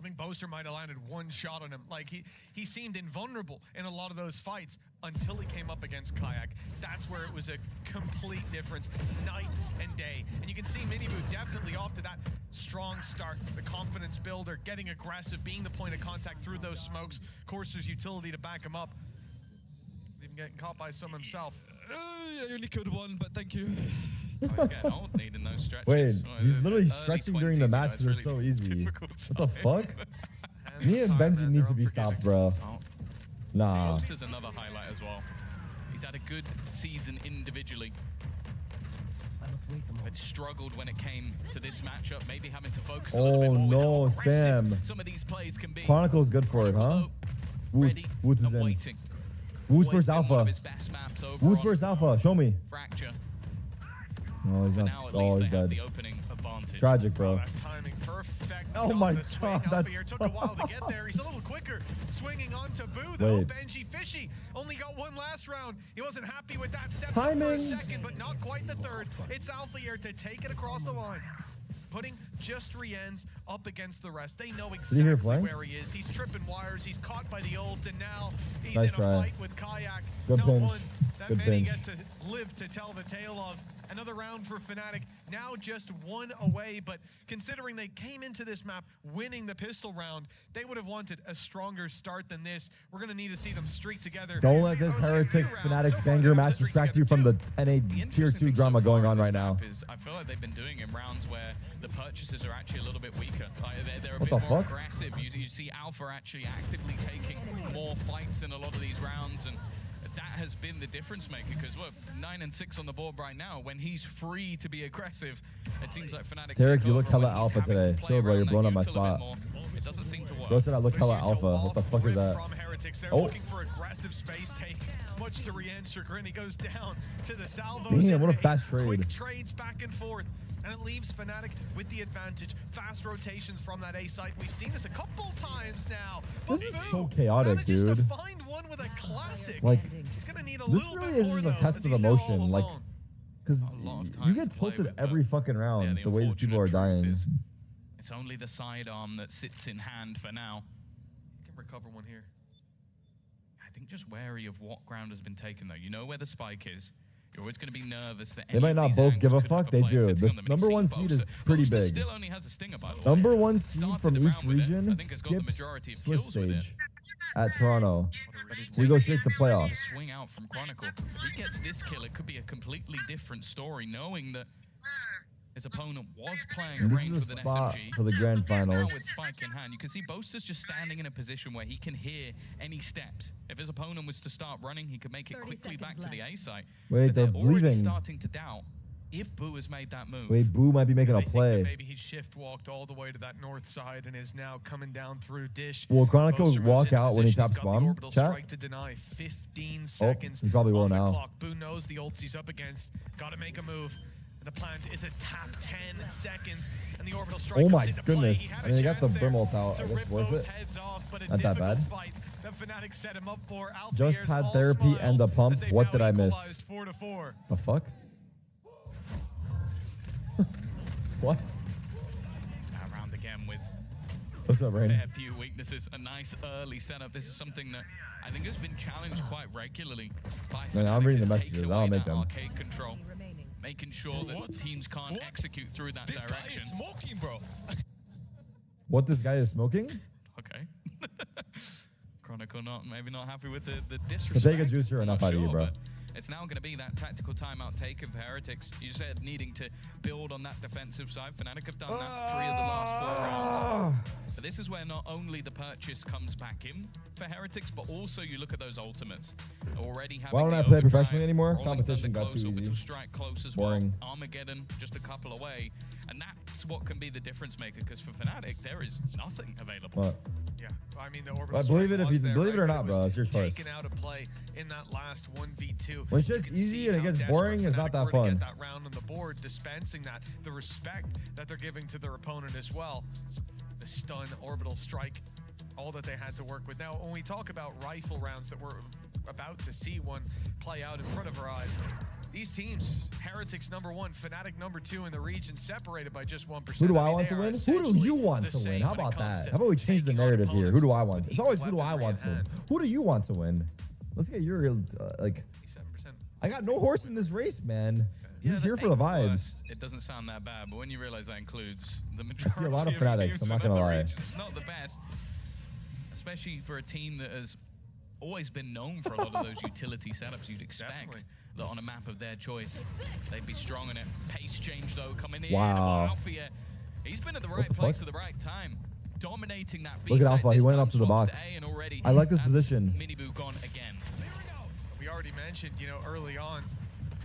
I think Boaster might have landed one shot on him. Like he seemed invulnerable in a lot of those fights until he came up against Kayak. That's where it was a complete difference, night and day. And you can see Minibu definitely off to that strong start, the confidence builder, getting aggressive, being the point of contact through those smokes. Of course, there's utility to back him up. Even getting caught by some himself. I only killed one, but thank you. Oh, he's getting old, needing those stretches. Wait, Well, he's the literally early stretching during the 20s, match it's because it's so really easy. difficult What the time. fuck? Me and Benji need to be stopped, bro. Nah. Ghost is another highlight as well. He's had a good season individually, but struggled when it came to this matchup. Maybe having to focus a little bit Oh more no, with how aggressive spam. some of these plays can be. Chronicle's good for it, huh? Woots is in. Waiting. Woots Always versus been one Alpha. of his best maps over Woots on versus Alpha. Show me. Fracture. No, he's But not. now at Oh, least he's they have dead. the opening advantage. Tragic, bro. That timing perfect. Oh on my the swing. God, that's Alphair took a while to get there. He's a little quicker swinging on Taboo though. Wait. Benji Fishy only got one last round. He wasn't happy with that. Steps up for a Timing. second, but not quite the third. It's Alphair to take it across the line. Putting just Rien's up against the rest. They know you hear exactly flank? where he is. He's tripping wires. He's caught by the ult, and now he's Nice in a try. fight with Kayak. Good Not pinch. one that Good many pinch. get to live to tell the tale of. Another round for Fnatic, now just one away, but considering they came into this map winning the pistol round, they would have wanted a stronger start than this. We're going to need to see them streak together. Don't let this Heretics Fanatics banger match distract you from the NA Tier 2 drama going on right now. Is I feel like they've been doing in rounds where the purchases are actually a little bit weaker. Like they're a What bit the more fuck? aggressive. You see Alpha actually actively taking more fights in a lot of these rounds, and that has been the difference maker. Because look, 9 and 6 on the board right now. When he's free to be aggressive, it seems like Fnatic. Derek, take you look over when hella he's alpha having to today. play Chill, bro. You're around blowing that up my util a bit spot. more. It doesn't seem to work. Bro said I look hella alpha. What the fuck is that? From Heretics. They're Oh. looking for aggressive space take. Much to Rien's chagrin, he goes down to the salvos. Damn, what a and fast trade. Quick trades back and forth. And it leaves Fnatic with the advantage. Fast rotations from that A site. We've seen this a couple times now. But This is Boo so chaotic, manages to dude. find one with a classic. Like, He's gonna need a this little really bit is more, just a though, test as of he's now all emotion. Like, alone. because lot of you time get to play tilted with, every but fucking round the ways people are unfortunate truth dying. is it's only the sidearm that sits in hand for now. He can recover one here. I think just wary of what ground has been taken, though. You know where the spike is. You're always going to be nervous that They might not both give a fuck. They do. This number one seed is pretty big. Still only has a stinger, by the way. Number one seed Started from the each round with it. I region think it's got the skips majority of Swiss kills with it. stage at Toronto. But his So you go weight straight to playoffs. Swing out from Chronicle. If he gets this kill, it could be a completely different story, knowing that His opponent was playing a This range is with a an spot SMG. for the grand Now finals. with Spike in hand, you can see Boaster's just standing in a position where he can hear any steps. If his opponent was to start running, he could make it 30 quickly back seconds to the left. A site. Wait, But they're already leaving. starting to doubt if Boo has made that move. Wait, Boo might be making a They think that play. maybe he shift walked all the way to that north side and is now coming down through Dish. Will Chronicle Boaster moves walk into out when he position. He's taps got the bomb? orbital Chat? strike to deny. 15 seconds. he probably will on the now. clock. Boo knows the ults he's up against. Got to make a move. The plan is a tap 10 seconds, and the orbital strike Oh comes my into play. goodness. He had I mean, they a got the chance there Brimalt out. to I guess rip worth both it. heads off, but a Not that difficult bad. fight that Fnatic set him up for. Just Alfier's had all therapy and a smiles pump. as they've What now did I miss? equalized 4-4. The fuck? What? Around again with What's up, a Rain? fair few weaknesses. A nice early setup. This is something that I think has been challenged quite regularly by No, I'm Fnatic, reading is the taking messages. I away don't make that them. arcade control, making sure that teams can't execute through that This guy direction. is smoking, bro. What this guy is smoking? Okay. Chronicle maybe not happy with the The disrespect. Vega juicer enough Not out of you, sure, bro. but it's now going to be that tactical timeout taken for Heretics. You said needing to build on that defensive side. Fnatic have done that 3 of the last 4 rounds. But this is where not only the purchase comes back in for Heretics, but also you look at those ultimates. Already having Why don't the I play overdrive, professionally anymore? rolling Competition thunder got close, too orbital easy. strike close as Boring. well. Armageddon just a couple away. And that's what can be the difference maker, because for Fnatic, there is nothing available. What? Yeah, I mean the orbital I believe strike it if was you there, believe it or right? not, It bro. was It's your choice. Taken out of play in that last 1v2. When shit's You can easy see and it how gets desperate boring, it's Fnatic not that were to fun. Get that round on the board, dispensing that, the respect that they're giving to their opponent as well. The stun, orbital strike, all that they had to work with. Now, when we talk about rifle rounds that we're about to see one play out in front of our eyes, these teams, Heretics #1, Fnatic #2 in the region, separated by just 1%. Who do I mean, want they to are win? Who do you essentially want the to win? same How when it about comes that? to How about we change the taking on narrative here? Who do I want? opponents It's always with who do I weaponry want to in win? hand. Who do you want to win? Let's get your like. 87%. I got no horse in this race, man. I'm just here for the 8+, vibes. It doesn't sound that bad, but when you realize that includes the I majority see a lot of of Fanatics, teams I'm not from gonna other lie. regions, it's not the best, especially for a team that has always been known for a lot of those utility setups. You'd expect Definitely. that on a map of their choice, they'd be strong in it. Pace change though coming in. Wow. Alfia, he's been at the right the place fuck? at the right time, dominating that B Look at side. Alpha, he This went time up to the swaps box. A, and already I like this that's position. Miniboo gone again. We already mentioned, early on.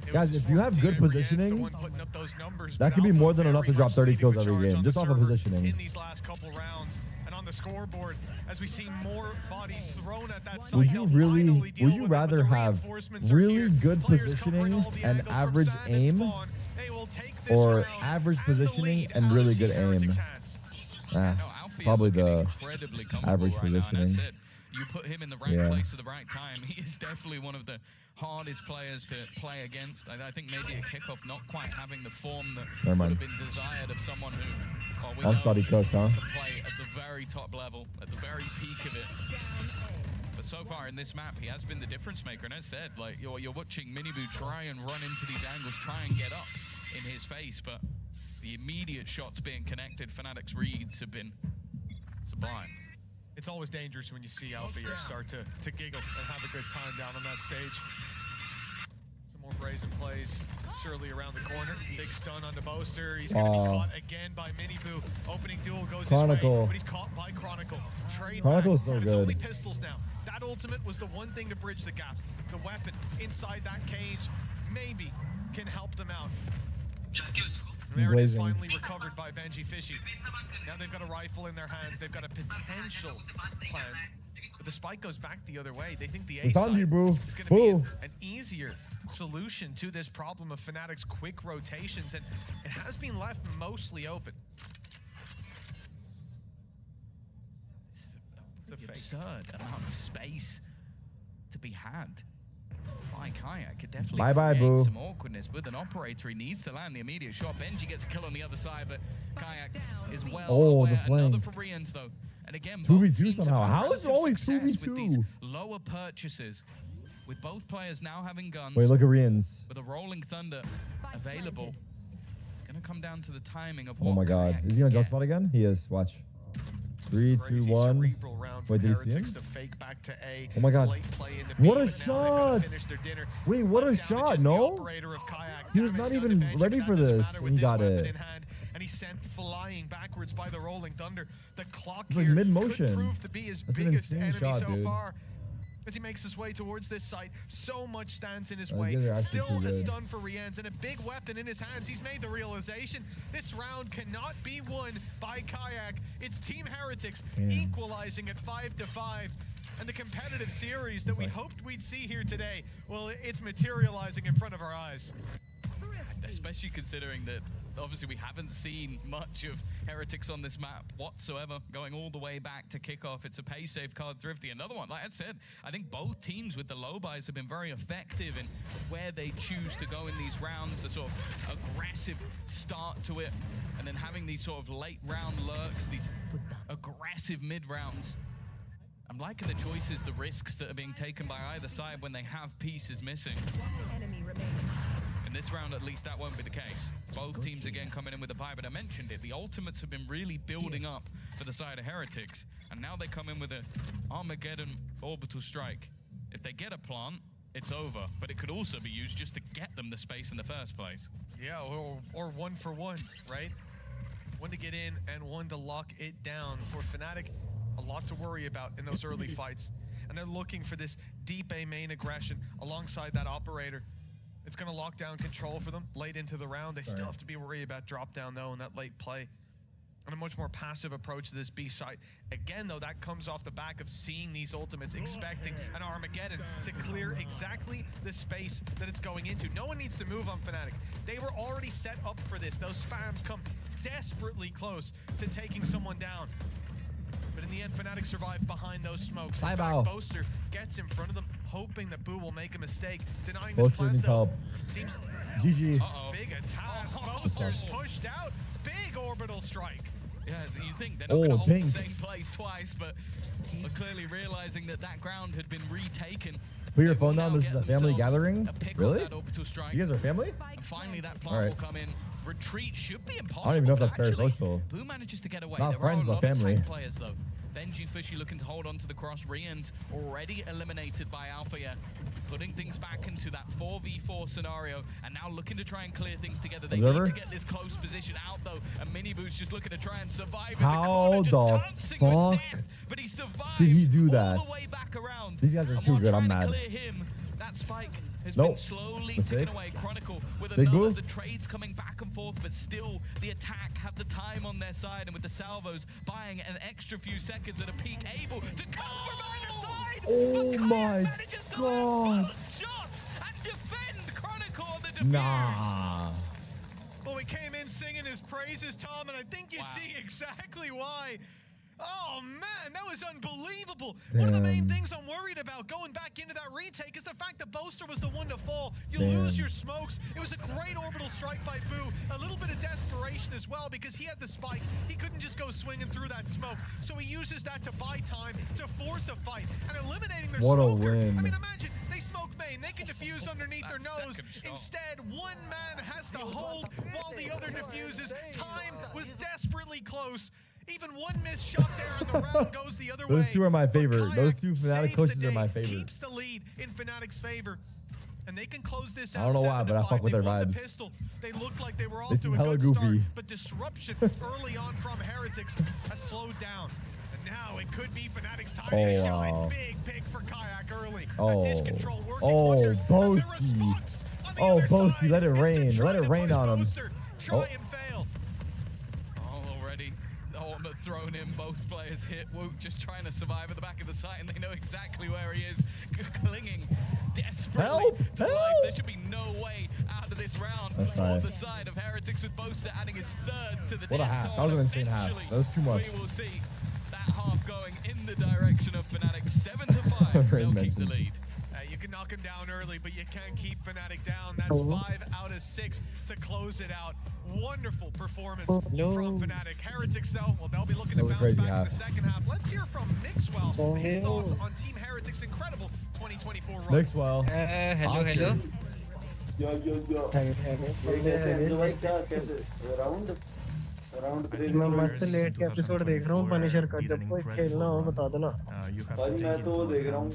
it Guys, was if you have Fortitude good and Brienne's the positioning, one putting up those numbers, that but could be Alpha more than enough to very drop much 30 leading kills the every charge game, on just the off of server positioning. in these last couple rounds. And on the scoreboard, as we see more bodies thrown at that site, Would you they'll finally would deal you with it, but rather the have reinforcements are really here. good Players positioning covering all the and angles from average Sam and aim, Spawn. They will take this or round average and the positioning lead and out really of good Team aim? Heretics' hands. Probably looking the incredibly comfortable average right now, and I positioning. said, you put him in the right Yeah. place at the right time. He is definitely one of the hardest players to play against. I think maybe a kickoff not quite having the form that Never would mind. have been desired of someone who, well, we I know thought he cooked, huh? can play at the very top level, at the very peak of it. But so far in this map, he has been the difference maker. And as said, like you're watching Miniboo try and run into these angles, try and get up in his face, but the immediate shots being connected, Fnatic's reads have been sublime. It's always dangerous when you see Alfia start to giggle and have a good time down on that stage. Some more brazen plays, surely around the corner. Big stun on the Boaster. He's going to be caught again by Miniboo. Opening duel goes his Chronicle. way, but he's caught by Chronicle. Trade Chronicle back. is so And good. It's only pistols now. That ultimate was the one thing to bridge the gap. The weapon inside that cage maybe can help them out. And there it is, Blazing. finally recovered by Benji Fishy. Now they've got a rifle in their hands. They've got a potential plant. But the spike goes back the other way. They think the A It's on side you, boo. is going to Boo. be an easier solution to this problem of Fnatic's quick rotations, and it has been left mostly open. It's a Pretty fake. absurd amount of space to be had. By Kayak could definitely Bye-bye, create boo. some awkwardness with an operator. He needs to land the immediate shot. Benji gets a kill on the other side, but Kayak is well Oh, the aware. Another flank. for Rians though. And again, 2v2 both teams have somehow. had How is it relative always success with 2v2? these lower purchases, with both players now having guns. Wait, look at Rians. With a rolling thunder available. It's going to come down to the timing of Oh what my god. Kayak Is he on can jump get. spot again? He is. Watch. 3, 2, 1. Wait, did you see him? Oh my god. What a shot! Wait, what a shot, no? He was not even ready for this, and he got it. And he's sent flying backwards by the rolling thunder. The clock It's like here mid-motion. could prove to be his That's an biggest insane enemy shot, so dude. far. As he makes his way towards this site, so much stands in his Those way. guys are actually Still too a good. stun for Rianz and a big weapon in his hands. He's made the realization this round cannot be won by Kayak. It's Team Heretics equalizing at 5-5. And the competitive series that we hoped we'd see here today, well, it's materializing in front of our eyes. Especially considering that obviously we haven't seen much of Heretics on this map whatsoever, going all the way back to kickoff. It's a pay safe card Thrifty. Another one, like I said, I think both teams with the low buys have been very effective in where they choose to go in these rounds, the sort of aggressive start to it, and then having these sort of late round lurks, these aggressive mid rounds. I'm liking the choices, the risks that are being taken by either side when they have pieces missing. In this round, at least, that won't be the case. Both teams again coming in with a buy, but I mentioned it. The ultimates have been really building up for the side of Heretics, and now they come in with an Armageddon orbital strike. If they get a plant, it's over, but it could also be used just to get them the space in the first place. Yeah, or 1 for 1, right? One to get in and one to lock it down. For Fnatic, a lot to worry about in those early fights. And they're looking for this deep A main aggression alongside that operator. It's going to lock down control for them late into the round. They still have to be worried about drop down, though, in that late play. And a much more passive approach to this B site. Again, though, that comes off the back of seeing these ultimates, expecting an Armageddon to clear exactly the space that it's going into. No one needs to move on Fnatic. They were already set up for this. Those spams come desperately close to taking someone down. But in the end, Fnatic survive behind those smokes. In fact, Boaster gets in front of them, hoping that Boo will make a mistake. Denying this Boaster plant, needs though. help. Seems GG. big attack. Boaster's pushed out. Big orbital strike. Yeah, you think they're not going to hold the same place twice, but we're clearly realizing that that ground had been retaken. Put your phone down. This is a family gathering. Really? You guys are family? And finally, that plant will come in. Retreat should be impossible. I don't even know if that's parasocial. Boo manages to get away. Not There friends, are a but lot of family. tank players though. Benji Fishy looking to hold on to the cross. Rian's already eliminated by Alpha, putting things back into that 4v4 scenario, and now looking to try and clear things together. They Observer? need to get this close position out though, and Miniboo's just looking to try and survive. How the fuck But he survived did he do all that? the way back around. These guys are And too while good. I'm trying to mad. clear him, that spike has Nope. been slowly Mistake. taken away. Chronicle with Big another. Boo. The trades coming back and forth, but still the attack have the time on their side, and with the salvos buying an extra few seconds at a peak, able to come from either side. Oh my god. Shots and defend Chronicle on the defuse. Nah. Well, we came in singing his praises, Tom, and I think you see exactly why. Oh, man, that was unbelievable. One of the main things I'm worried about going back into that retake is the fact that Boaster was the one to fall. You lose your smokes. It was a great orbital strike by Boo. A little bit of desperation as well because he had the spike. He couldn't just go swinging through that smoke. So he uses that to buy time, to force a fight, and eliminating their What a smoker. win. I mean, imagine they smoke main. They can defuse underneath their nose. Instead, one man has to hold while the other diffuses. Time was desperately close. Even one missed shot there and the round goes the other way. Those two are my favorite. Those two Kayak Fnatic saves coaches the are my day, favorite. Keeps the lead in Fnatic's favor. And they can close this I out. don't know why, but I 7-5. fuck with They their won the vibes. pistol. They looked like they were off They to seem a hella good goofy. start, but disruption early on from Heretics has slowed down. And now it could be Fnatic's time to shine. wow. Big pick for Kayak early. Oh. Dish control working wonders. And the Boasty. response on the Oh, other Boasty, side let it is to rain. try Let it to rain push on him. Boaster. Try and fail. Oh, already. Ultimate thrown in, both players hit. Woot just trying to survive at the back of the site, and they know exactly where he is, clinging desperately Help! to life. Help! There should be no way out of this round That's for right. the side of Heretics, with Boaster adding his third to the What a death half. That toll. was an insane half. Eventually, That was too much. We will see that half going in the direction of Fnatic. 7-5. They'll keep the lead. You can knock him down early, but you can't keep Fnatic down. That's 5 out of 6 to close it out. Wonderful performance from Fnatic. Heretics, though, well, they'll be looking to bounce back in the second half. Let's hear from Mixwell, his thoughts on Team Heretics' incredible 2024 run. Mixwell. Hello, hello. Yo. ये कैसे हैं जो भाई क्या कैसे round round break मैं मस्त late के एपिसोड देख रहा हूँ पनिशर का, जब कोई खेलना हो बता देना। भाई मैं तो वो देख रहा हूँ,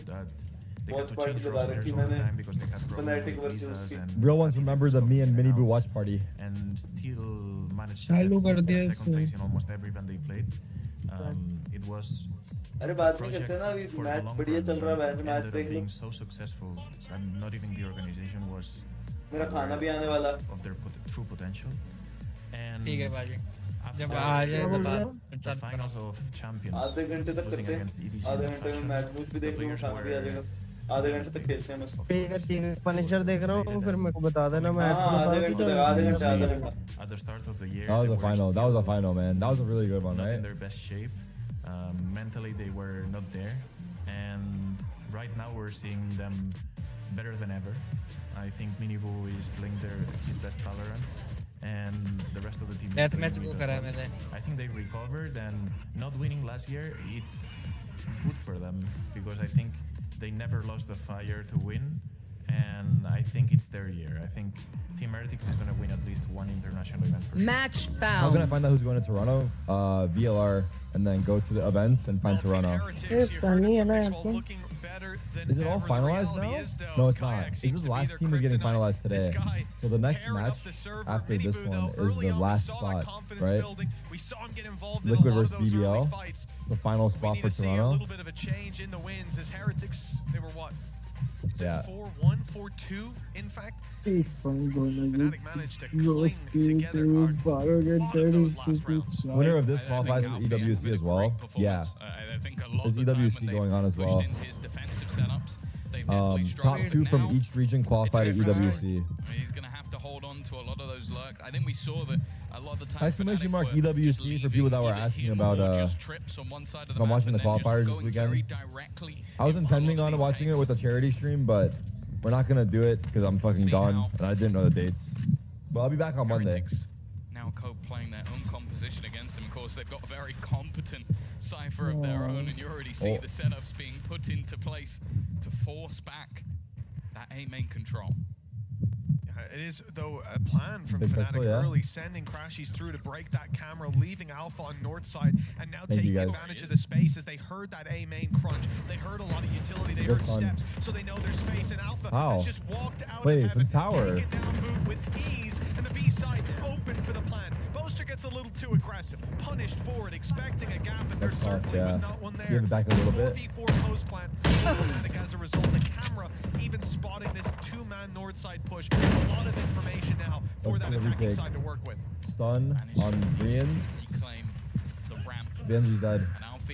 वॉच पार्टी चला रखी मैंने, फनाटिक वर्सेस उसकी। Real ones remembers the me and Miniboo watch party. And still managed to चालू कर get दिया second place in almost every event they played. It was अरे बात नहीं करते ना, अभी मैच बढ़िया चल रहा है, मैच देख लो। being so successful and not even the organization was मेरा खाना भी आने वाला of their true potential. And ठीक है बाजी, जब after आ जाए बता। the finals of champions, आधे घंटे तक losing करते हैं, against EDG आधे in घंटे में fashion, मैच भी देख लूँगा, खाना भी आ जाएगा, आधे घंटे तक खेलते हैं बस। ठीक है पनिशर देख रहा हूँ, फिर मेरे को बता देना, मैं हाँ आधे घंटे। at the start of the year. That was a final. That was a final, man. That was a really good one, not right? in their best shape. Mentally, they were not there, and right now we're seeing them better than ever. I think Miniboo is playing his best Valorant, and the rest of the team is playing good as well. I think they recovered, and not winning last year, it's good for them because I think they never lost the fire to win, and I think it's their year. I think Team Heretics is going to win at least one international event for sure. Match found. How can I find out who's going to Toronto? VLR, and then go to the events and find Toronto. Is it all finalized now? No, it's not. It's just the last team is getting finalized today. So the next match after this one is the last spot, right? Liquid versus BBL. It's the final spot for Toronto. A little bit of a change in the wins as Heretics, they were what? Yeah. 4-1, 4-2, in fact. Fnatic managed to cling together Winner of this qualifies for EWC as well. Yeah. There's EWC going on as well. Top 2 from each region qualify to EWC. He's going to have to hold on to a lot of those lurks. I think we saw that a lot of the time. Exclamation mark EWC for people that were asking about if I'm watching the qualifiers this weekend. I was intending on watching it with a charity stream, but we're not going to do it because I'm fucking gone and I didn't know the dates. But I'll be back on Monday. Now playing their own composition against them. Of course, they've got a very competent cipher of their own, and you already see the setups being put into place to force back that A main control. It is, though, a plan from Fnatic early, sending Crashies through to break that camera, leaving Alpha on north side, and now taking advantage of the space as they heard that A main crunch. They heard a lot of utility, they heard steps, so they know their space, and Alpha has just walked out of heaven, taken down Boot with ease, and the B side open for the plant. Boaster gets a little too aggressive, punished forward, expecting a gap, and there certainly was not one there. Give it back a little bit. 4v4 post plant. Fnatic as a result, the camera even spotting this two-man north side push. A lot of information now for that attacking side to work with. Stun on Brians. Benji's dead.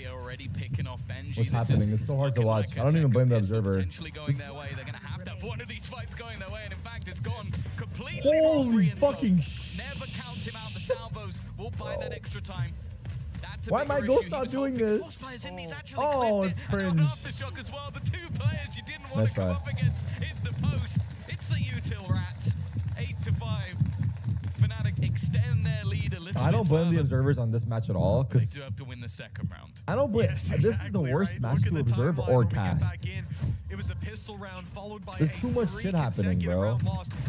Already picking off Benji. What's happening? It's so hard to watch. I don't even blame the observer. Going their way. They're going to have one of these fights going their way, and in fact, it's gone completely. Holy fucking Never count him out. The salvos will buy that extra time. Why my ghost not doing this? Oh, it's cringe. Well. The two players you didn't want to come up against in the post. It's the util rat. 8-5. Fnatic extend their lead a little. I don't blame the observers on this match at all because they do have to win the second round. I don't blame. This is the worst match to observe or cast. It was a pistol round followed by There's too much shit happening, bro.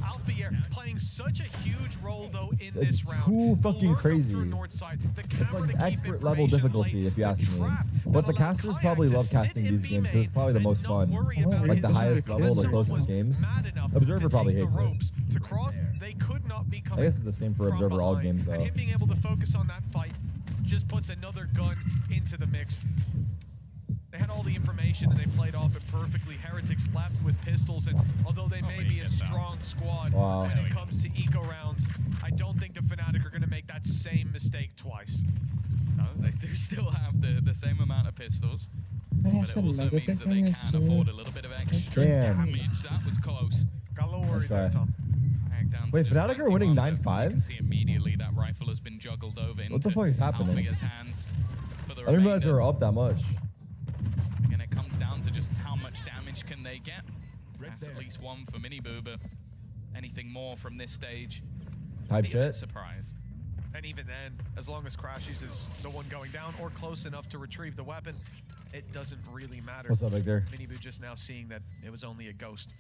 Alphier playing such a huge role though in this round. It's too fucking crazy. It's like expert level difficulty if you ask me. But the casters probably love casting these games because it's probably the most fun. Like the highest level, the closest games. Observer probably hates it. I guess it's the same for Observer all games though. And him being able to focus on that fight just puts another gun into the mix. They had all the information and they played off it perfectly. Heretics left with pistols, and although they may be a strong squad when it comes to eco rounds, I don't think the Fnatic are going to make that same mistake twice. No, they do still have the same amount of pistols, but it also means that they can afford a little bit of extra damage. That was close. Got a little worried there, Tom. Wait, Fnatic are winning 9-5? See immediately that rifle has been juggled over. What the fuck is happening? I didn't realize they were up that much. And it comes down to just how much damage can they get. That's at least one for Miniboo, but anything more from this stage, type shit. Surprised. And even then, as long as Crashies is the one going down or close enough to retrieve the weapon, it doesn't really matter. What's up, Victor? Miniboo just now seeing that it was only a ghost.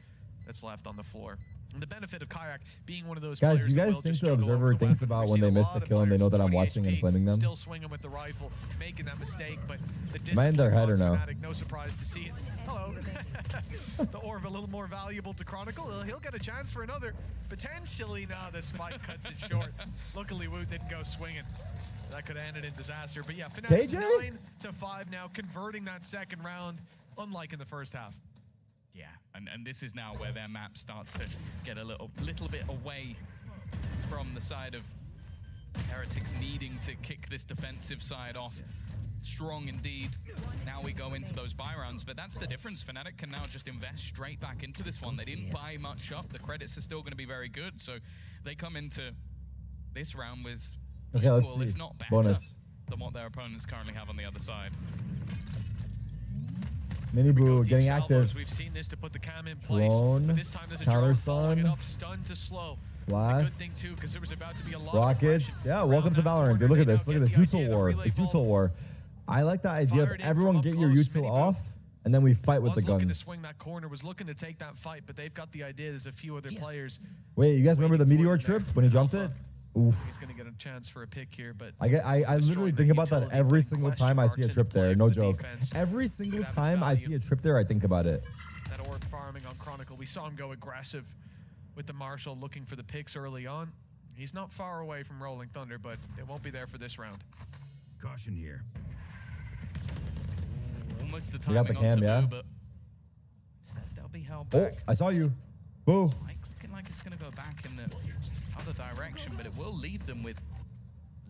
that's left on the floor. And the benefit of Kayak being one of those Guys, players you that guys will think just the juggle over observer the thinks weapon. about We've when seen they a miss lot the of kill and they know players that I'm 20 watching and HP, flaming them? Still swinging with the rifle, making that mistake, but the Am I in their head or no? Fnatic, no surprise to see it. Hello. The orb a little more valuable to Chronicle. He'll get a chance for another. Potentially, now the spike cuts it short. Luckily, Woot didn't go swinging. That could have ended in disaster. But yeah, Fnatic 9-5 now, converting that second round, unlike in the first half. Yeah, and this is now where their map starts to get a little bit away from the side of Heretics needing to kick this defensive side off. Strong indeed. Now we go into those buy rounds, but that's the difference. Fnatic can now just invest straight back into this one. They didn't buy much up. The credits are still going to be very good, so they come into this round with Okay, let's equal, see. if not better, Bonus. than what their opponents currently have on the other side. Mini Boo getting active. We've seen this to put the cam in place. Drone, But this time there's a counter drone following it stun, up, stun to slow. A good blast, thing too, because there was about to be a lot rockets. of Yeah, welcome to Valorant. Dude, look at this. Look at this. Util war. It's Util war. I like the idea of everyone get your util off, and then we fight with the looking to guns. swing that corner, was looking to take that fight, but they've got the idea. There's a few other players. Wait, you guys remember the meteor trip when he jumped it? Oof. He's going to get a chance for a pick here, but I literally think about that every single time I see a trip there. No joke. Every single time I see a trip there, I think about it. that orb farming on Chronicle, we saw him go aggressive with the Marshal, looking for the picks early on. He's not far away from Rolling Thunder, but it won't be there for this round. Caution here. Almost the You got the timing cam, on yeah? Taboo, but instead they'll be held Oh, back. I saw you. Boo. Looking like it's going to go back in the other direction, but it will leave them with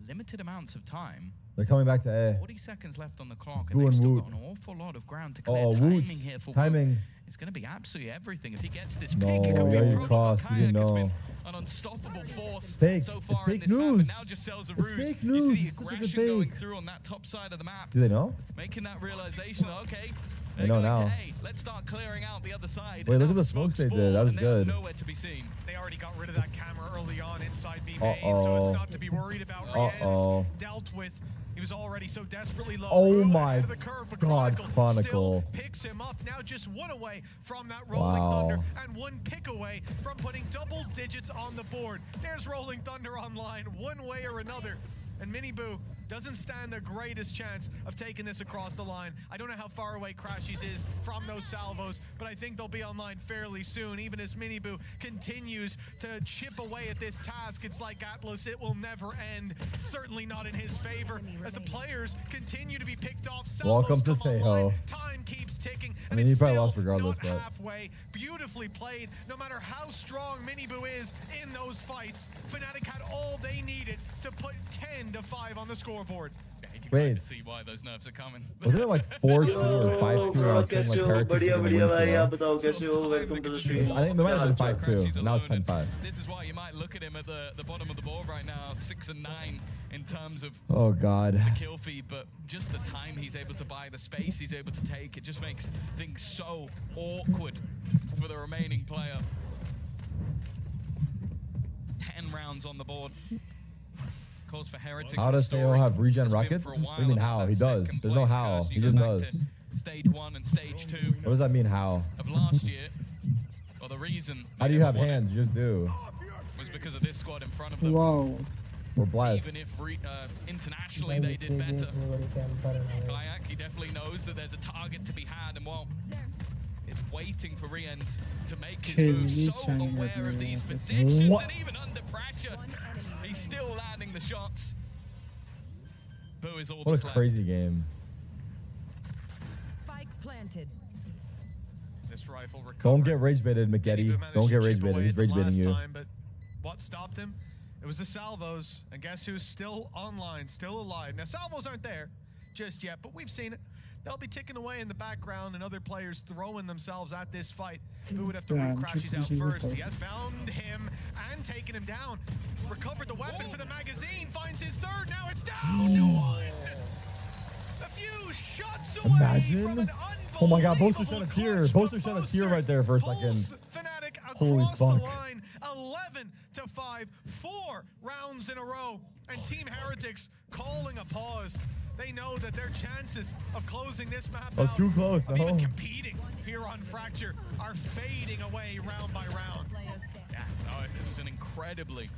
limited amounts of time. They're coming back to A. 40 seconds left on the clock, Boo and they've and still Woot. got an awful lot of ground to clear. Oh, Timing Woot. here for Timing. Woot. It's going to be absolutely everything. If he gets this No, pick, it could be yeah, you brutal. crossed. You didn't Kayak has know. been an unstoppable force It's fake. so It's far in fake this map, news. and now just sells a It's ruse. fake You news. see It's the such a good aggression going fake. through on that top side of the map. Do they know? Making that realization, okay, They they're know going now. to A. Let's start clearing out the other side. Wait, look Now at the smokes they did. That was and they're good. nowhere to be seen. They already got rid of that camera early on inside B main, so Uh-oh. it's not to be worried about. Uh-oh. Rienz dealt with. He was already so desperately low. Oh Moved my ahead of the curve, but God, Chronicle. still picks him up. Now just one away from that Rolling Wow. Thunder and one pick away from putting double digits on the board. There's Rolling Thunder online one way or another. And Mini Boo doesn't stand the greatest chance of taking this across the line. I don't know how far away Crashies is from those salvos, but I think they'll be online fairly soon. Even as Mini Boo continues to chip away at this task, it's like Atlas, it will never end. Certainly not in his favor, as the players continue to be picked off. Salvos Welcome to come online. Tejo. Time keeps ticking, I and mean, it's he probably still lost regardless, not but halfway. Beautifully played, no matter how strong Mini Boo is in those fights. Fnatic had all they needed to put 10-5 on the scoreboard. Wait. See why those nerves are coming. Wasn't it like 4-2 or 5-2 when I was saying like Heretics बढ़िया were going बढ़िया to भाई win आप 2-0? बताओ कैसे हो welcome to the stream I think it might have been 5-2, and now it's 10-5. This is why you might look at him at the bottom of the board right now, 6 and 9 in terms of Oh, God. the kill feed, but just the time he's able to buy, the space he's able to take, it just makes things so awkward for the remaining player. 10 rounds on the board. Calls for Heretics. How does Theo have regen rockets? What do you mean how? He does. There's no how. He just does. Stage 1 and stage 2 What does that mean, how? of last year. Well, the reason How do you have hands? You just do. was because of this squad in front of them. Wow. We're blessed. Even if internationally they did better. Kayak, he definitely knows that there's a target to be had, and while is waiting for Rienz to make his move, so aware of these positions, What? and even under pressure, he's still landing the shots. Boo is all What that's a left. crazy game. Spike planted. This rifle recovered. Don't get rage baited, McGetty. managed Don't to get chip rage baited. away He's at them rage baiting last you. time, but what stopped him? It was the salvos, and guess who's still online, still alive. Now salvos aren't there just yet, but we've seen it. They'll be ticking away in the background, and other players throwing themselves at this fight. Who would have to root Crashies out first? He has found him and taken him down. Recovered the weapon for the magazine, finds his third. Now it's down to one. A few shots away from Imagine. an Oh my God, Boaster shed a tear. Boaster shed a tear right there for a second. Fnatic Holy across the fuck. line, 11-5, 4 rounds in a row, and Team Heretics calling a pause. They know that their chances of closing this map That was too close, of even no. competing here on Fracture are fading away round by round. Yeah, no, it was an incredibly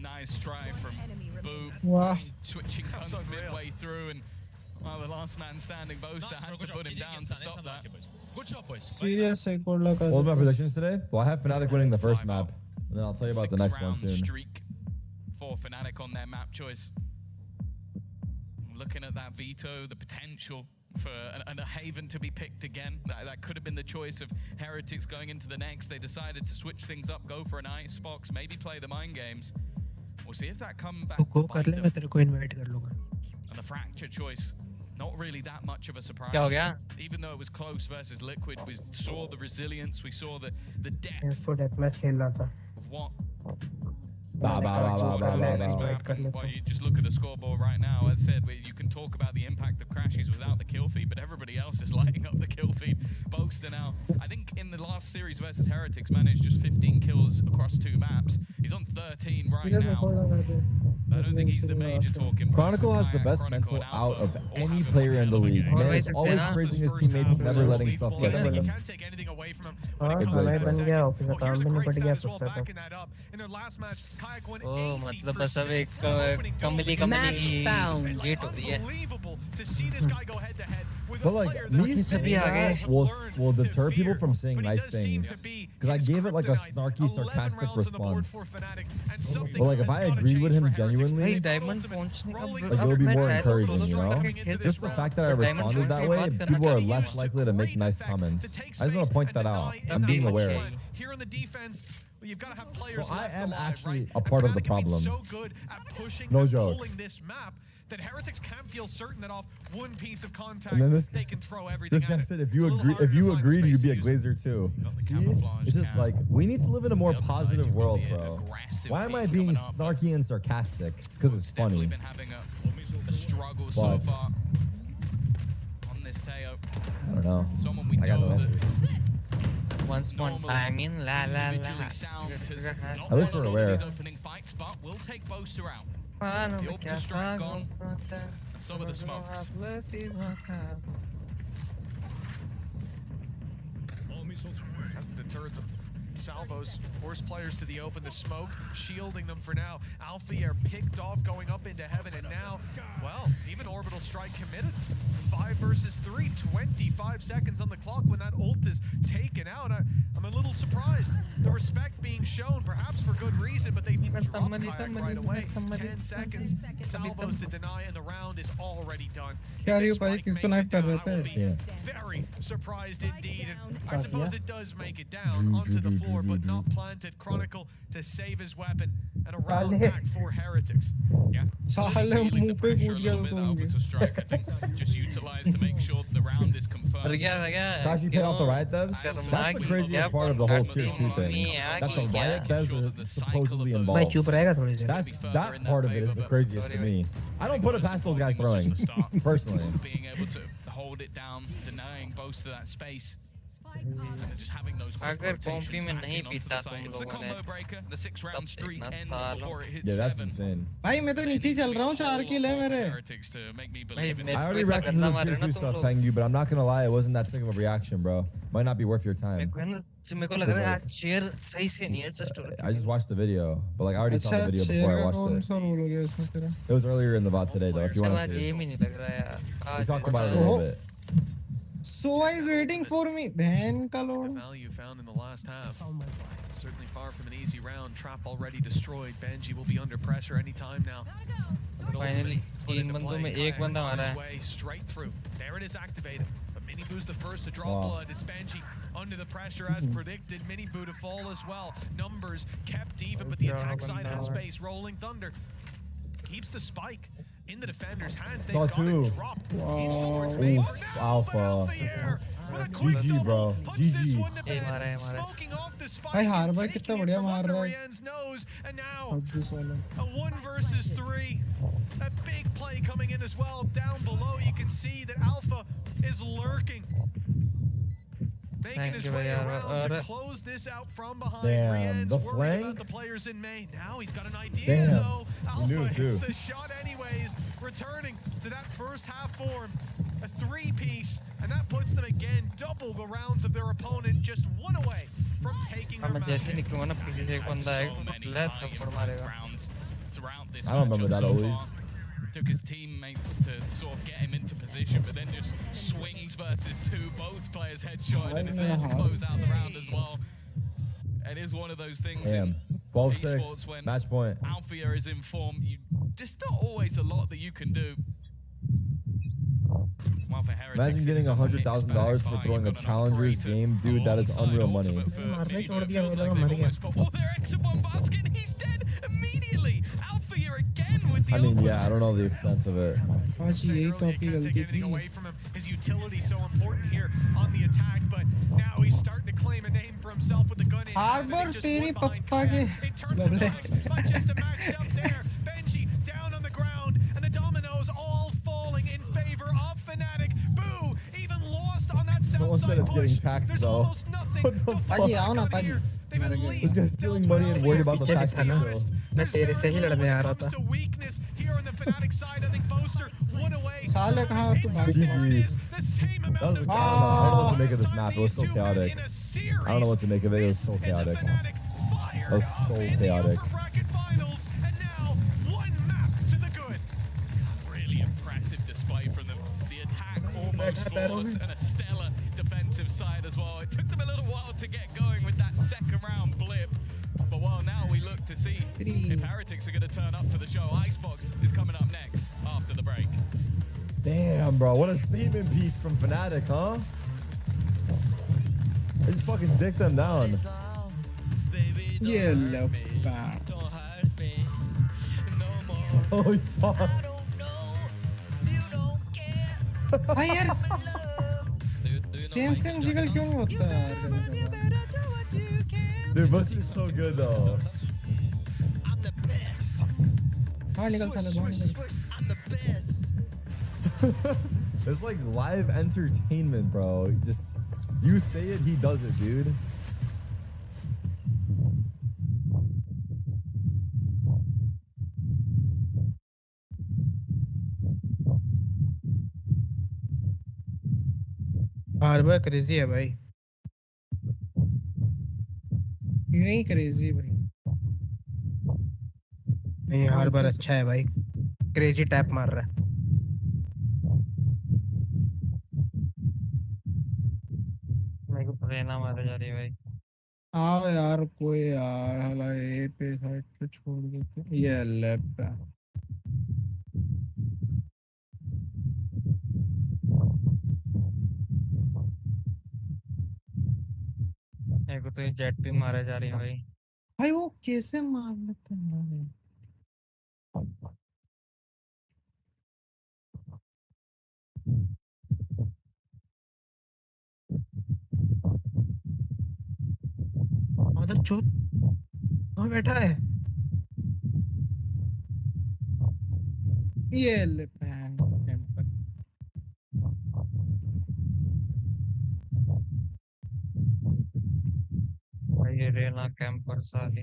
nice try from Boo. Wow. Switching guns midway through, and well, the last man standing, Bosta had to put him down to stop that. Good job, boys. Serious good luck. What are my predictions today? Well, I have Fnatic winning the first map, and then I'll tell you about the next one soon. Streak for Fnatic on their map choice. Looking at that veto, the potential for a Haven to be picked again. That could have been the choice of Heretics going into the next. They decided to switch things up, go for an Icebox, maybe play the mind games. We'll see if that comes back to bite them. And the Fracture choice, not really that much of a surprise. Even though it was close versus Liquid, we saw the resilience, we saw the depth of what Bah, bah, bah, bah, bah, bah, bah. well, you just look at the scoreboard right now. As said, you can talk about the impact of crashes without the kill feed, but everybody else is lighting up the kill feed. Boaster now, I think in the last series versus Heretics, managed just 15 kills across 2 maps. He's on 13 right now. I don't think he's the major talking. Chronicle has the best mental out of any player in the league. Man is always praising his teammates, never letting stuff get to him. You can't take anything away from him when it comes to the second. Oh, here's a great stat as well, backing that up. In their last match, Kayak won 80% match found. Unbelievable to see this guy go head to head with But a like player me that saying that will deter people from saying nice things, because I gave it like a snarky, sarcastic response. But like if I agreed with him genuinely, like it would be more encouraging, you know? Just the fact that I responded that way, people are less likely to make nice comments. I just want to point that out. I'm being aware. Here on the defense, you've got to have players So I am alive, actually right? a part of the Fnatic have been problem. so good at pushing No and joke. pulling this map that Heretics can't feel certain that off one piece of contact And then they can throw everything This guy at it. said, if It's you a little agree, harder if to you find agreed, space you'd be to a use. Glazer too. See, it's just like we need to live in a more positive world, bro. Why am I being snarky and sarcastic? Because it's funny. been having a struggle so But far on this Teo. I don't know. Someone we I got know no that answers. Once more time in individually sound has not At least won we're a lot of aware. these opening fights, but we'll take Boaster out. The Optus strike gone, and so are the smokes. Hasn't deterred them. Salvos force players to the open, the smoke shielding them for now. Alfie are picked off going up into heaven, and now, well, even Orbital Strike committed. 5 versus 3, 25 seconds on the clock when that ult is taken out. I'm a little surprised. The respect being shown, perhaps for good reason, but they drop Kayak right away. 10 seconds, Salvos to deny, and the round is already done. क्या रही हो भाई किसको knife कर रहे थे Very surprised indeed, and I suppose it does make it down onto the floor, but not planted. Chronicle to save his weapon, and a round back for Heretics. Yeah. साले मुंह पे कूद गया तो Orbital strike, I think, just utilized to make sure that the round is confirmed. Kashi paid off the Riot devs? That's the craziest part of the whole tier 2 thing. That the Riot devs are supposedly involved. That part of it is the craziest to me. I don't put it past those guys throwing, personally. Being able to hold it down, denying both to that space. And then just having those quick अगर rotations कॉम्प्ली में back नहीं in onto पीता the site. तुम It's the लोगों ने combo breaker. The 6-round streak ends before it hits Yeah, that's 7. insane. भाई मैं तो नीचे ही चल रहा हूँ 4 किल है मेरे Heretics to make me believe in I already reacted to the tier 2 stuff, Pengu, but I'm not gonna lie, it wasn't that sick of a reaction, bro. Might not be worth your time. मेरे को लग रहा है यार chair सही से नहीं है just I just watched the video, but like I already saw the video before I watched it. सा रोल हो गया इसमें तेरा It was earlier in the VOD today, though, if you want to see game it. ही नहीं लग रहा है यार We talked about it a little bit. Sova is waiting for me बहन का The load value found in the last half. Certainly far from an easy round. Trap already destroyed. Benji will be under pressure any time now. Finally, 3 बंदों में एक बंदा आ रहा है Way straight through. There it is activated. But Miniboo's the first to draw blood. It's Benji under the pressure as predicted. Miniboo to fall as well. Numbers kept even, but the attack side has space. Rolling Thunder keeps the spike in the defender's hands. They've got it dropped. Oof, Alpha. GG, bro. GG. Smoking off the spike. भाई harbour कितना बढ़िया मार रहा है Rian's nose, and now Abdus वाला a 1 versus 3. A big play coming in as well. Down below, you can see that Alpha is lurking. making his way around to close this out from behind. Damn, Rian's the worried about flank? the players in May. Now he's got an idea Damn, though. he knew Alpha too. hits the shot anyways, returning to that first half form. A 3-piece, and that puts them again double the rounds of their opponent, just one away from taking their मैं match. जैसे निकलूंगा ना पीछे से एक बंदा आएगा ले थप्पड़ मारेगा I don't remember that always. Took his teammates to sort of get him into position, but then just swings versus two, both players headshot, and then close out the round as well. It is one of those things. Damn. 12-6. Match point. Althea is in form. Just not always a lot that you can do. Imagine getting $100,000 for throwing a Challengers game, dude. That is unreal money. मारने छोड़ दिया मुझे लगा मर गया Oh, they're exit one basket, and he's dead immediately. Althea again with the I mean, yeah, I don't know the extent of it. Can't take anything away from him. His utility so important here on the attack, but now he's starting to claim a name for himself with the gun in hand. Harbor तेरी पप्पा के Lovely. Just a match up there. Benji down on the ground, and the dominoes all falling in favor of Fnatic. Boo! Even lost on that south Someone said side it's getting push. taxed There's though. almost nothing What the to fuck? पाजी आओ ना पाजी This guy's stealing money and worried about the taxes still. मैं तेरे से ही लड़ने आ रहा था to weakness here on the Fnatic side. I think Boaster one away. साले कहाँ तू भाग GG. That was I don't know what to make of this map. It was so chaotic. I don't know what to make of it. It was so chaotic. It was so chaotic. Really impressive display from them. The attack almost flawless and a stellar defensive side as well. It took them a little while to get going with that second round blip. But well, now we look to see if Heretics are going to turn up for the show. Icebox is coming up next after the break. Damn, bro. What a statement piece from Fnatic, huh? They just fucking dicked them down. ये लो Holy fuck. हाँ यार same jiggle क्यों नहीं होता यार Dude, Buster is so good though. हाँ निकल साले बाहर निकल It's like live entertainment, bro. Just you say it, he does it, dude. Harbor crazy है भाई यही क्रेजी भाई नहीं हार्बर अच्छा है भाई क्रेजी टैप मार रहा है मेरे को प्रेरणा मारे जा रही है भाई आओ यार कोई यार हला ए पे साइड पे छोड़ देते ये लेफ्ट पे मेरे को तो ये जेट भी मारे जा रही है भाई भाई वो कैसे मार लेते हैं मदर चोद वहाँ बैठा है ये ले पैन टेम्पर भाई ये रेना कैंपर साली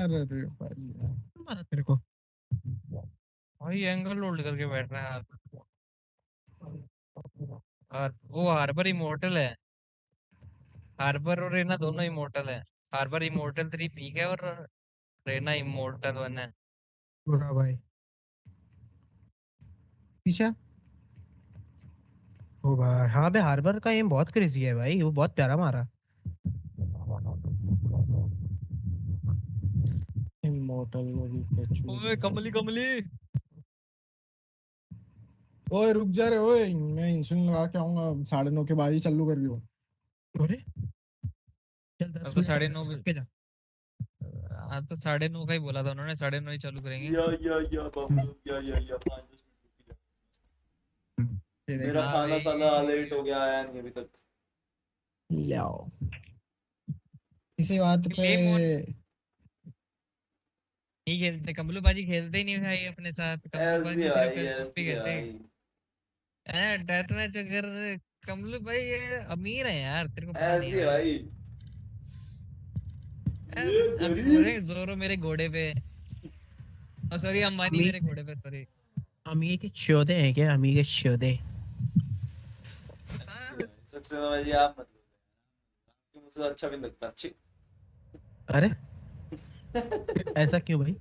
अरे रे भाई मारा तेरे को भाई एंगल होल्ड करके बैठ रहा है यार और वो हार्बर इमोर्टल है हार्बर और रेना दोनों इमोर्टल है हार्बर इमोर्टल 3 पीक है और रेना इमोर्टल 1 है बुरा भाई पीछे ओ भाई हाँ बे हार्बर का एम बहुत क्रेजी है भाई वो बहुत प्यारा मारा इमोर्टल वो भी कुछ ओए कमली कमली ओए रुक जा रे ओए मैं इंसुलिन लगा के आऊंगा 9:30 के बाद ही चालू कर दियो अरे चल 10 तो 9:30 के जा हाँ तो 9:30 का ही बोला था उन्होंने 9:30 ही चालू करेंगे या बाबू या 5 मेरा खाना साला लेट हो गया आया नहीं अभी तक लाओ इसी बात पे नहीं खेलते कमलू बाजी खेलते ही नहीं भाई अपने साथ कमलू बाजी सिर्फ पे खेलते हैं डेथ मैच अगर कमलू भाई ये अमीर है यार, तेरे को पता नहीं ऐसी है है भाई। भाई। ये अभी गरीब। बोले जोरो मेरे घोड़े पे, सॉरी अंबानी अमीर मेरे घोड़े पे, सॉरी। अमीर के चौधे हैं क्या? अमीर के चौधे। सबसे भाई आप मतलब मुझे अच्छा भी नहीं लगता। अच्छी अरे ऐसा क्यों भाई?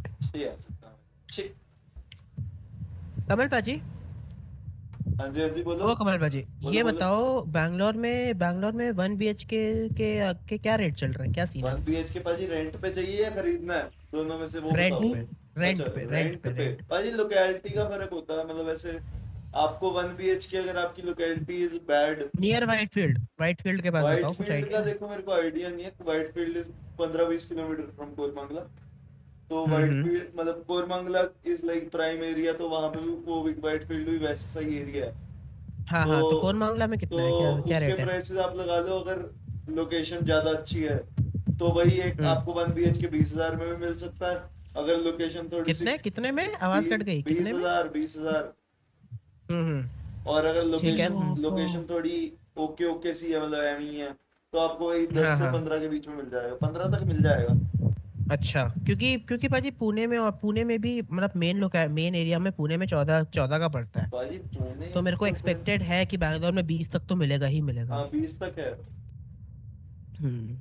अच्छी है अच्छी। कमल पाजी, हाँ जी हाँ जी, बोलो ओ कमल पाजी, बोलो ये बोलो। बताओ बैंगलोर में 1 BHK के क्या रेट चल रहा है, क्या सीन है? 1 BHK पाजी रेंट पे चाहिए या खरीदना है, दोनों में से वो रेंट बताओ। पे, अच्छा रेंट पे रेंट। पाजी, लोकेलिटी का फर्क होता है, मतलब ऐसे आपको 1 BHK अगर आपकी locality is bad. Near white field के पास व्हाइट बताओ, कुछ फील्ड का आइडिया है? देखो मेरे को आइडिया नहीं है। White field is 15-20 kilometre from Koramangala. तो व्हाइट हम्म। फील्ड मतलब Koramangala is like prime area, तो वहां पे भी वो भी व्हाइट फील्ड भी वैसे सही एरिया है। हाँ तो हाँ, तो कोरमंगला में तो कितना है, क्या क्या उसके रेट है? प्राइसेस आप लगा लो, अगर लोकेशन ज्यादा अच्छी है तो वही एक हम्म। आपको 1 BHK 20,000 में भी मिल सकता है। अगर लोकेशन थोड़ी सी कितने कितने में? आवाज कट गई, बीस कितने में? हजार 20,000। हम्म। और अगर ठीक है। लोकेशन लोकेशन थोड़ी ओके ओके सी है, मतलब एम ही है, तो आपको वही दस हाँ से हाँ। 15 के बीच में मिल जाएगा, 15 तक मिल जाएगा। अच्छा, क्योंकि क्योंकि पाजी पुणे में भी मतलब मेन एरिया में पुणे में 14 का पड़ता है। भाई पुणे तो मेरे को तो फिर एक्सपेक्टेड है कि बैंगलोर में 20 तक तो मिलेगा ही मिलेगा। हाँ 20 तक है। हम्म।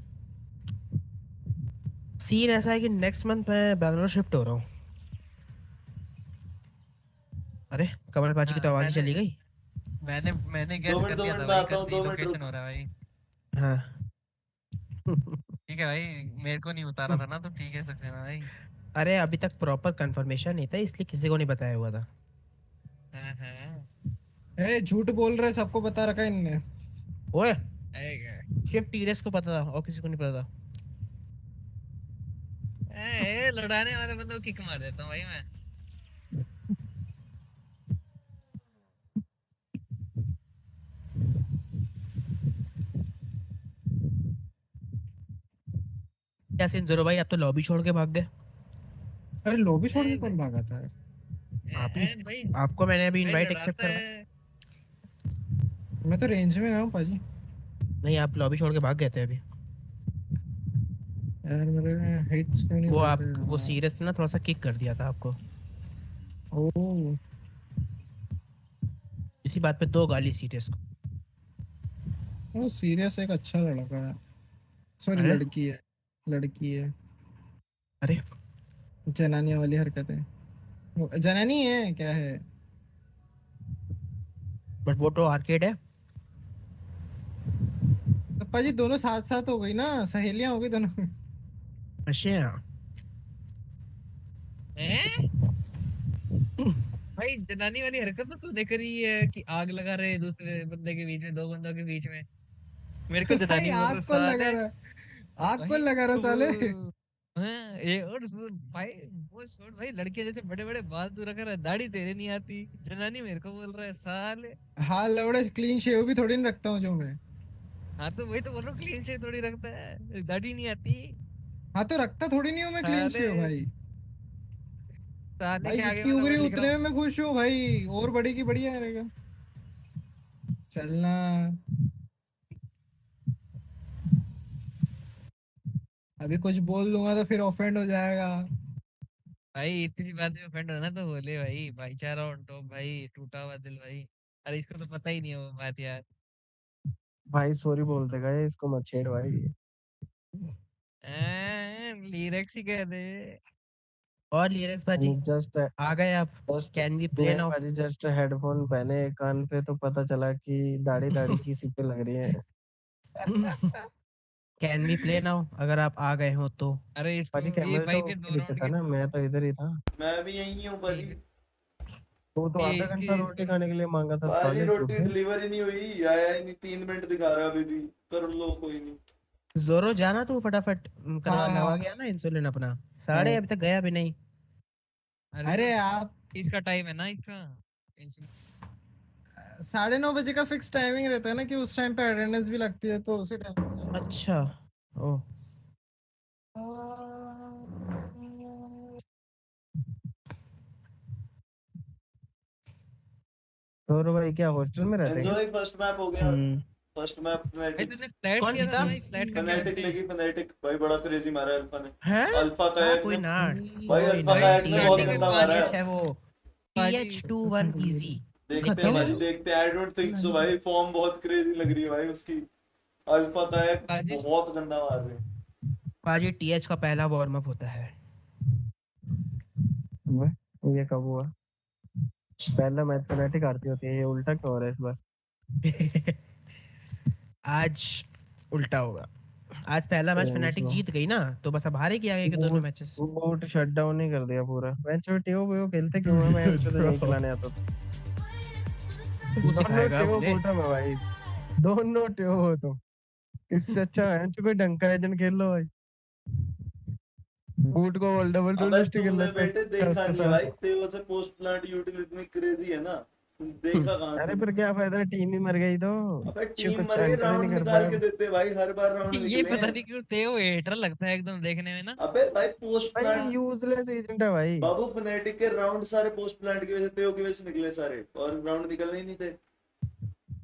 सीन ऐसा है कि नेक्स्ट मंथ मैं बैंगलोर शिफ्ट हो रहा हूँ। अरे कमल पाजी की तो आवाज ही मैंने चली गई। मैंने मैंने दो गैस मिनट कर दो लिया मिनट था में भाई, आता हूँ, कल ही 2 मिनट लोकेशन रुक। हो रहा है भाई। हाँ। ठीक है भाई, मेरे को नहीं उतारा था ना, तो ठीक है सक्सेना भाई। अरे अभी तक प्रॉपर कंफर्मेशन नहीं था, इसलिए किसी को नहीं बताया हुआ था। हाँ हाँ। ए झूठ बोल रहे, सबको बता रखा है इनने। ओए, आएगा। सिर्फ टीरेस को पता था और किसी को नहीं पता था। लड़ाने वाले बंदे को किक मार देता हूँ भाई मैं। क्या सीन जरो भाई, आप तो लॉबी छोड़ के भाग गए। अरे लॉबी छोड़ के ए, कौन भागा था? आप ही, भाई आपको मैंने अभी भाई इनवाइट एक्सेप्ट लड़ाता करवाया। है। मैं तो रेंज में गया हूँ पाजी। नहीं, आप लॉबी छोड़ के भाग गए थे अभी। यार मेरे हिट्स क्यों नहीं बढ़ रहे वो यार? सीरियस ने ना थोड़ा सा किक कर दिया था आपको। ओह। इसी बात पे 2 गाली सीरियस को। वो सीरियस एक अच्छा लड़का है। सॉरी अरे लड़की है। लड़की है। अरे जनानिया वाली हरकतें। वो जनानी है क्या है? बट वो तो आर्केड है। तो पाजी दोनों साथ साथ हो गई ना, सहेलियां हो गई दोनों। अच्छा। हैं? भाई जनानी वाली हरकत तो तूने करी है कि आग लगा रहे दूसरे बंदे के बीच में, दो बंदों के बीच में। मेरे को भाई जनानी बोल आग रहा कौन लगा साले। रहा? आग कौन भाई लगा रहा साले? वो हाँ, ये और भाई वो छोड़ भाई, लड़के जैसे बड़े बड़े बाल तू रख रहा है, दाढ़ी तेरे नहीं आती, जनानी मेरे को बोल रहा है साले। हाँ लवड़े, क्लीन शेव भी थोड़ी नहीं रखता हूँ जो मैं। हाँ तो वही तो बोल रहा हूँ, क्लीन शेव थोड़ी रखता है, दाढ़ी नहीं आती। हाँ तो रखता थोड़ी नहीं हूँ मैं क्लीन साले शेव भाई। साले भाई के आगे जितनी वाला उगरी वर्ड लिख रहा उतने में हूँ। मैं खुश हूँ भाई, और बड़ी की बढ़िया रहेगा। चलना। अभी कुछ बोल दूंगा तो फिर ऑफेंड हो जाएगा। भाई इतनी बात में ऑफेंड होना तो बोले भाई, भाईचारा ऑन टॉप भाई, टूटा हुआ दिल भाई। अरे इसको तो पता ही नहीं है वो बात यार। भाई सॉरी बोल देगा ये, इसको मत छेड़ भाई। लिरिक्स ही कह दे। और लीरेक्स बाजी जस्ट आ गए आप? जस्ट कैन वी प्ले नहीं नाउ? भाजी, जस्ट हेडफोन पहने एक कान पे तो पता चला कि दाढ़ी दाढ़ी की सी पे लग रही है। कैन वी प्ले नाउ अगर आप आ गए हो तो? अरे इसको भाजी ये कैमरे भाई तो फिर ओके दो दिखता राउंड था के ना, मैं तो इधर ही था। मैं भी यही हूँ ये भाजी। तो ये आधा घंटा इसके रोटी इसको खाने के लिए मांगा था भाजी साले रोटी चूहे। डिलीवर ही नहीं हुई, आया ही नहीं, 3 मिनट दिखा रहा अभी भी। कर लो कोई नहीं। जोरो जाना तू फटाफट, करवा हाँ लवा हाँ गया ना इंसुलिन अपना। साढ़े हाँ। अभी तक गया भी नहीं। अरे तो अरे आप इसका टाइम है ना इसका। 9:30 बजे का फिक्स टाइमिंग रहता है ना, कि उस टाइम पे अटेंडेंस भी लगती है, तो उसी टाइम। अच्छा। ओ। तो भाई क्या हॉस्टल में रहते हैं? एंजॉय फर्स्ट मैप हो गया। फर्स्ट मैप भाई फनेटिक। तूने फ्लैट कौन किया था जीता? भाई, फ्लैट का क्या फनेटिक करते हैं? लेगी फनेटिक भाई, बड़ा क्रेजी मारा है अल्फा ने। हैं? अल्फा का हाँ एक कोई ने ना, भाई, कोई अल्फा ना, का एक ने बहुत TH गंदा मारा TH है। है वो, बाजी TH21 इजी। देखते हैं भाई, देखते हैं। आई डोंट थिंक सो भाई, फॉर्म बहुत क्रेजी लग रही है भाई उसकी। अल्फा का एक बाजी बहुत गंदा मार रही है। बाजी TH का पहला वार्म अप होता है। ये कब हुआ? पहला मैच पेनल्टी काटती होती है, ये उल्टा क्यों हो रहा है इस बार? आज उल्टा होगा। आज पहला मैच फनाटिक जीत गई ना, तो बस अब हारे किया गया कि दोनों मैचेस। बूट शट डाउन नहीं कर दिया पूरा। मैच में टीओ वो खेलते क्यों है? मैच तो नहीं खिलाने आता। तू सिखाएगा टीओ बोले। बूटा में भाई, दोनों टीओ हो तो इससे अच्छा है कोई डंका एजेंट खेल लो भाई। बूट को डबल अबे डुलिस्ट खेल तूने लेते बेटे हैं देखा उसके नहीं है साथ। भाई, तेरे से पोस्ट प्लांट यूटिल इतनी क्रेजी है ना, तुम देखा कहाँ अरे तूने? फिर क्या फायदा, टीम ही मर गई तो अबे कुछ टीम मर गई, एंटर ही नहीं राउंड कर निकाल पाए। के देते भाई, हर बार राउंड ये निकले पता हैं। नहीं क्यों तेओ हेटर लगता है एकदम देखने में ना। अबे भाई पोस्ट भाई प्लांट यूजलेस एजेंट है भाई। बाबू, फनेटिक के राउंड सारे पोस्ट प्लांट की वजह से, तेओ की वजह से निकले सारे, और राउंड निकलने ही नहीं थे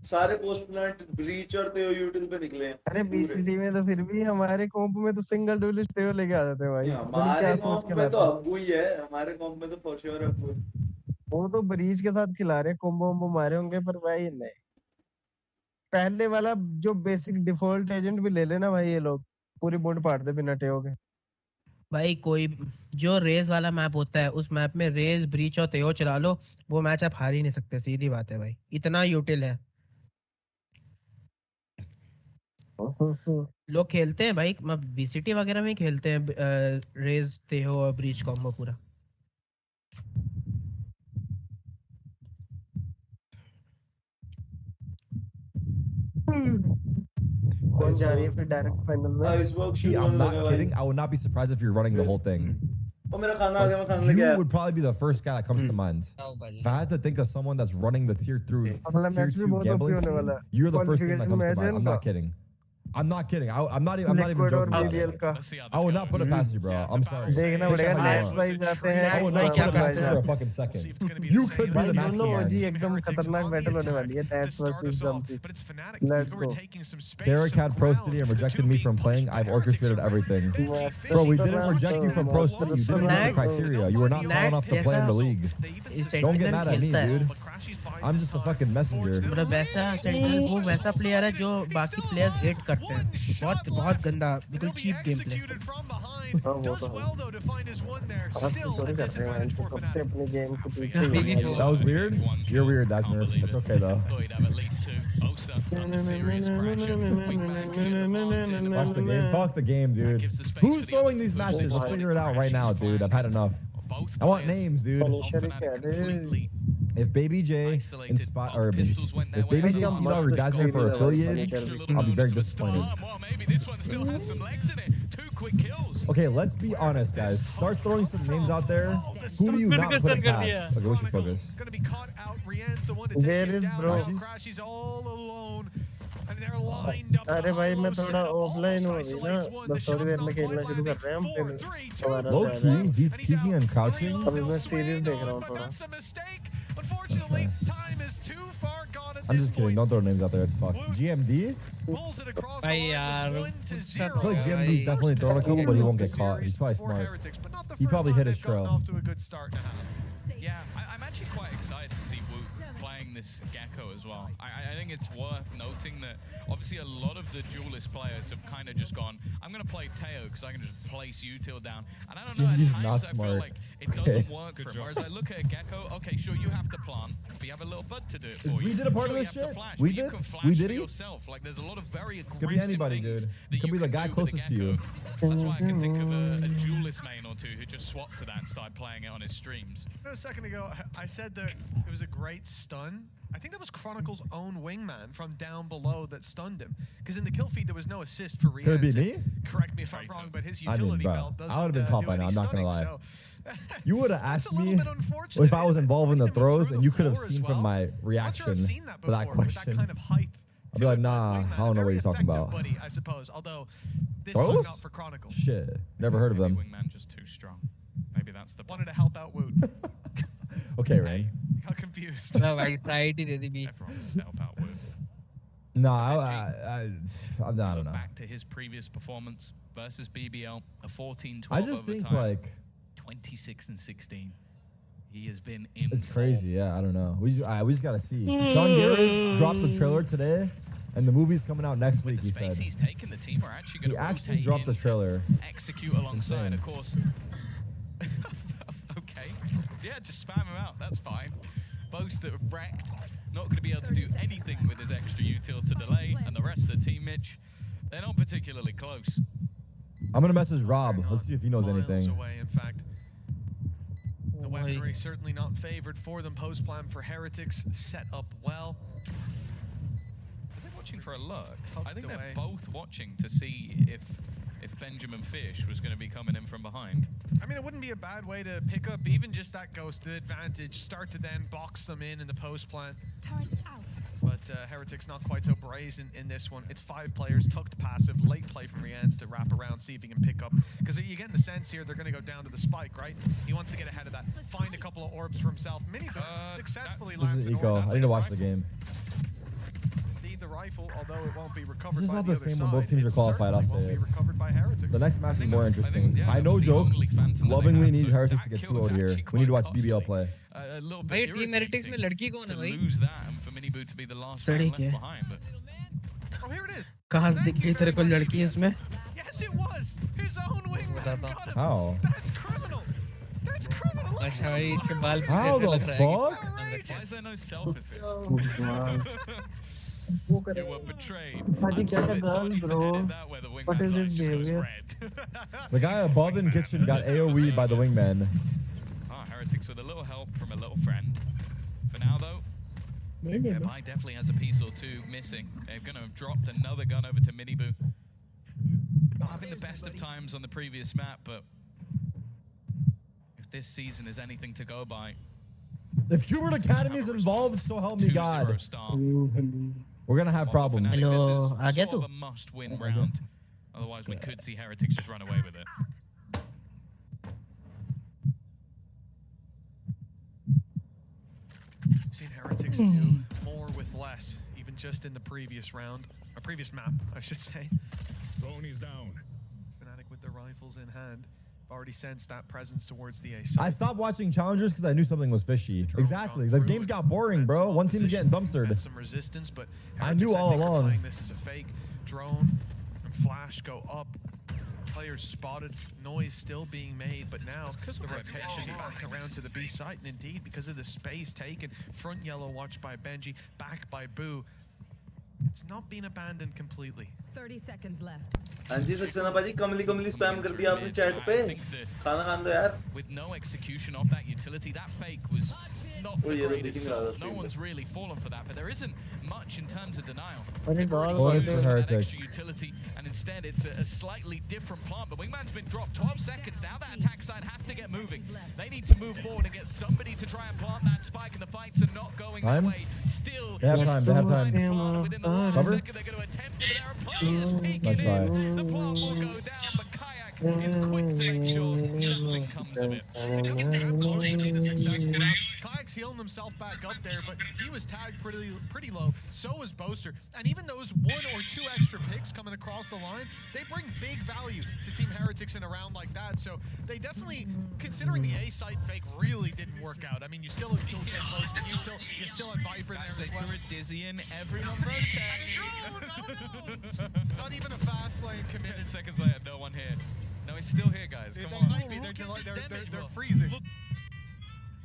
सारे। पोस्ट प्लांट ब्रीच और तेओ यूटिल पे निकले हैं अरे पूरे। बीसीडी में तो फिर भी, हमारे कॉम्प में तो सिंगल डुलिस्ट टेबल लेके आ जाते हैं भाई। पता नहीं हमारे क्या सोच कॉम्प के में तो लाते हैं। अब्बू ही है, हमारे कॉम्प में तो फॉर श्योर अब्बू है। वो तो ब्रीच के साथ खिला रहे, कॉम्बो वोम्बो मारे होंगे, पर भाई नहीं। पहले वाला जो बेसिक डिफॉल्ट एजेंट भी ले लेना भाई, ये लोग पूरी बूंद पाट दे बिना टेओ के। भाई कोई जो रेस वाला मैप होता है, उस मैप में रेस ब्रीच और तेओ चला लो, वो मैच आप हार ही नहीं सकते। सीधी बात है भाई, इतना यूटिल है। लोग खेलते हैं भाई, बीसीटी वगैरह में ही खेलते हैं रेस तेहो और ब्रीच कॉम्बो पूरा। कौन जा रही है फिर डायरेक्ट फाइनल में? आइसबॉक्स See, शुरू I'm होने not लगा भाई। kidding. I would not be surprised if you're running the whole thing. ओ मेरा खाना आ गया, मैं खाना Like, लेके you आया। would probably be the first guy that comes to mind. If I had to think of someone that's running the tier अगला match भी 2 बहुत gambling ओपी होने scene, वाला है। you're the first name that comes to match है mind. I'm इनका। not kidding. I'm not kidding. I'm not even liquid और joking about BBL it. का I would not put it past you, bro. I'm sorry. देखना Take पड़ेगा। that next more. भाई जाते हैं। I would not क्या put it past करते you हैं? for a fucking second. You could be भाई the next दोनों one. ओजी एकदम खतरनाक बैटल होने वाली है। Nets versus jumpy. Let's go. Derek had Pro City and rejected me from playing. I've orchestrated everything. Bro, we didn't reject you from Pro City. You didn't meet the criteria. You were not tall enough to play in the league. Don't get mad at me, dude. I'm just a fucking messenger. मतलब वैसा central वो वैसा player है जो बाकी players hate करते हैं। बहुत बहुत गंदा, बिल्कुल चीप गेम प्ले। वो तो आप थोड़ी कर रहे हैं कब से अपने गेम को पीछे ही है। That was weird? You're weird, that's nerf. It's okay though. Watch the game. Fuck the game, dude. Who's throwing these matches? Let's figure it out right now, dude. I've had enough. I want names, dude. Finisher क्या दे? If Baby J inspire or if Baby J and T-Dog or guys there for affiliate, I'll be very disappointed. Okay, let's be honest, guys. Start throwing some names out there. Who do you not put it past? Okay, what's your focus? Gonna be caught out. Rianne's the one to There take is it down. bro. Crashy's all alone. And they're lined up. अरे भाई मैं थोड़ा offline हो गई ना, बस थोड़ी देर में खेलना शुरू कर रहे हैं हम फिर दोबारा Low से आ key, he's peeking and crouching. अभी मैं सीरीज देख रहा हूँ थोड़ा। Unfortunately, time is too far gone at I'm this just kidding. Don't throw names out there. It's fucked. GMD? pulls it across भाई the यार line, 1 to I 0. feel like GMD's definitely thrown a couple, but he won't get caught. He's probably smart. He probably hit his trail. Off to a good start now. Yeah, I'm actually quite excited to see Woot playing this Gecko as well. I think it's worth noting that obviously a lot of the duelist players have kind of just gone, I'm going to play Teo because I can just place util down. And I don't know, Jindy's at not times I feel smart. like it doesn't work for him. Whereas I look at a Gecko, okay, sure, you have to plant, but you have a little bud to do it for you. We did a part Sure, of you this have to shit? flash, We but you did? can flash We for did it? yourself. Like, there's a lot of very aggressive Could be anybody, things dude. that Could you be the can guy do with a closest to you. Gecko. That's why I can think of a duelist main or two who just swapped to that and started playing it on his streams. A second ago, I said that it was a great stun. I think that was Chronicle's own wingman from down below that stunned him. Because in the kill feed, there was no assist for Rian. Could it be me? Correct me if I'm wrong, but his I mean, utility bro, belt doesn't I would have been caught do by any now. I'm not gonna lie. stunning, so- You would have asked a little me bit unfortunate. if I was involved in the It went throws, through and the you could have floor as seen from well. my I'm not sure reaction I've seen that for that before, with question. That kind of height I'd be like, nah, wingman, I don't know what very you're talking effective about. buddy, I suppose. Although this Both? one not for Chronicle. Shit, never heard of them. Wingman just too strong. Maybe that's the Wanted to help out Woot. Okay, Rain. Got confused. ना भाई side ही दे दी B. Everyone needs to help out with. No, I don't know. Back to his previous performance versus BBL, a 14-12 I just think overtime, like 26 and 16. He has been in. it's crazy. Yeah, I don't know. We just gotta see. Sean Garris dropped the trailer today, and the movie's coming out next week. He said. He's taken the team are actually going He to actually dropped the trailer. execute alongside, insane. of course. Okay, yeah, just spam him out. That's fine. Boast that wrecked, not going to be able to do anything with his extra util to delay, and the rest of the team, Mitch, they're not particularly close. I'm gonna message Rob. Let's see if he knows anything. Away, in fact. The weaponry certainly not favored for them. Post plan for Heretics set up well. They're watching for a lurk. I think away. they're both watching to see if Benjamin Fish was going to be coming in from behind. I mean, it wouldn't be a bad way to pick up even just that ghosted advantage. Start to then box them in the post plan. But Heretics not quite so brazen in this one. It's 5 players, tucked passive, late play from Rians to wrap around, see if he can pick up. Because you're getting the sense here they're going to go down to the spike, right? He wants to get ahead of that, find a couple of orbs for himself. Miniboom successfully This lands is an Eco. orb. I need to watch the game. Need the rifle, although it won't be recovered This is by not the the other same when side. both teams are It qualified. I'll certainly say won't it. be recovered by Heretics. The next match is more interesting. I know joke. Lovingly need Heretics to get 2-0 here. We need to watch BBL play. A little भाई bit team एरिटिक्स में लड़की कौन है to भाई? lose that and for Minibu to be the last man सड़ी left के behind. But Oh, here it is. कहाँ से दिख गई तेरे को लड़की इसमें? Yes, it was. His own wingman got him. How? That's criminal. That's criminal. अच्छा भाई इसके बाल How कैसे the लग रहा है? fuck? why is there no self-assist? You were betrayed. Haji, get a Until girl, somebody bro. headed that where the What wingman's is eye this just goes behavior? red. The guy above in kitchen got AoE'd by the wingman. Heretics with a little help from a little friend. For now, though, Bai definitely has a piece or two missing. They're going to have dropped another gun over to Minibu. Not having the best of times on the previous map, but if this season is anything to go by, If Hubert Academy is involved, so help me God. We're gonna have problems. this is Hello, आ गया sort of तू? a must-win round. Otherwise, we could see Heretics just run away with it. We've seen Heretics do more with less, even just in the previous round, or previous map, I should say. Tony's down. Fnatic with their rifles in hand. I've already sensed that presence towards the A I side. stopped watching challengers because I knew something was fishy. Exactly. The games got boring, bro. One team's getting dumpstered. Some resistance, but I knew Heretics, all think, are along. playing this as a fake. Drone and flash go up. Players spotted, noise still being made, but now the rotation back around to the B site, and indeed because of the space taken, front yellow watched by Benji, back by Boo. It's not been abandoned completely. 30 seconds left. हाँ जी सक्सेना भाजी कमली spam कर दिया आपने chat पे खाना खान दो यार With no execution of that utility, that fake was not the greatest. No one's really fallen for that, but there isn't much in terms of denial. Bonus for Heretics. Utility, and instead it's a slightly different plant. But Wingman's been dropped 12 seconds. Now that attack side has to get moving. They need to move forward and get somebody to try and plant that spike, and the fights are not going their way. Still, They have time. They have time. within the last Cover. second, they're going to attempt it, but there are players peeking Nice try. in. The plant will go down, but Kayak is quick to make sure nothing comes of it. It comes down close to being a successful round. Kayak's healing himself back up there, but he was tagged pretty low. So was Boaster. And even those 1 or 2 extra picks coming across the line, they bring big value to Team Heretics in a round like that. So they definitely, considering the A site fake really didn't work out. I mean, you still have kill cam close to Util, you still had Viper there They as well. threw a dizzy in, everyone rotate. Not even a fast lane committed. 10 seconds later, no one here. No, he's still here, guys. Come They on. might be. They're freezing.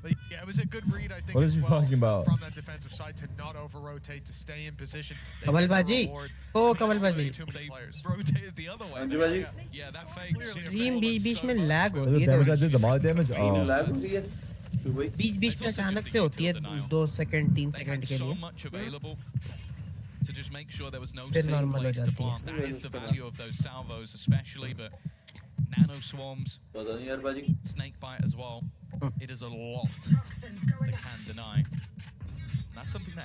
But yeah, it was a good read, I think. What is as he well talking about? From that defensive side to not over-rotate, to stay in position. They Kamal get the बाजी reward. ओ कमल बाजी They rotated the other way. जी भाजी Yeah, that's fake. Stream बीच में lag The होती है damage I थोड़ी did, the molly damage. Lag होती है बीच में अचानक से होती है 2 सेकंड 3 They सेकंड had के so लिए much available to just make sure there was no फिर safe normal हो place to जाती है। plant. That is the value of those salvos, especially, but nano swarms, पता नहीं यार भाजी snake bite as well. It is a lot. They can deny. That's something that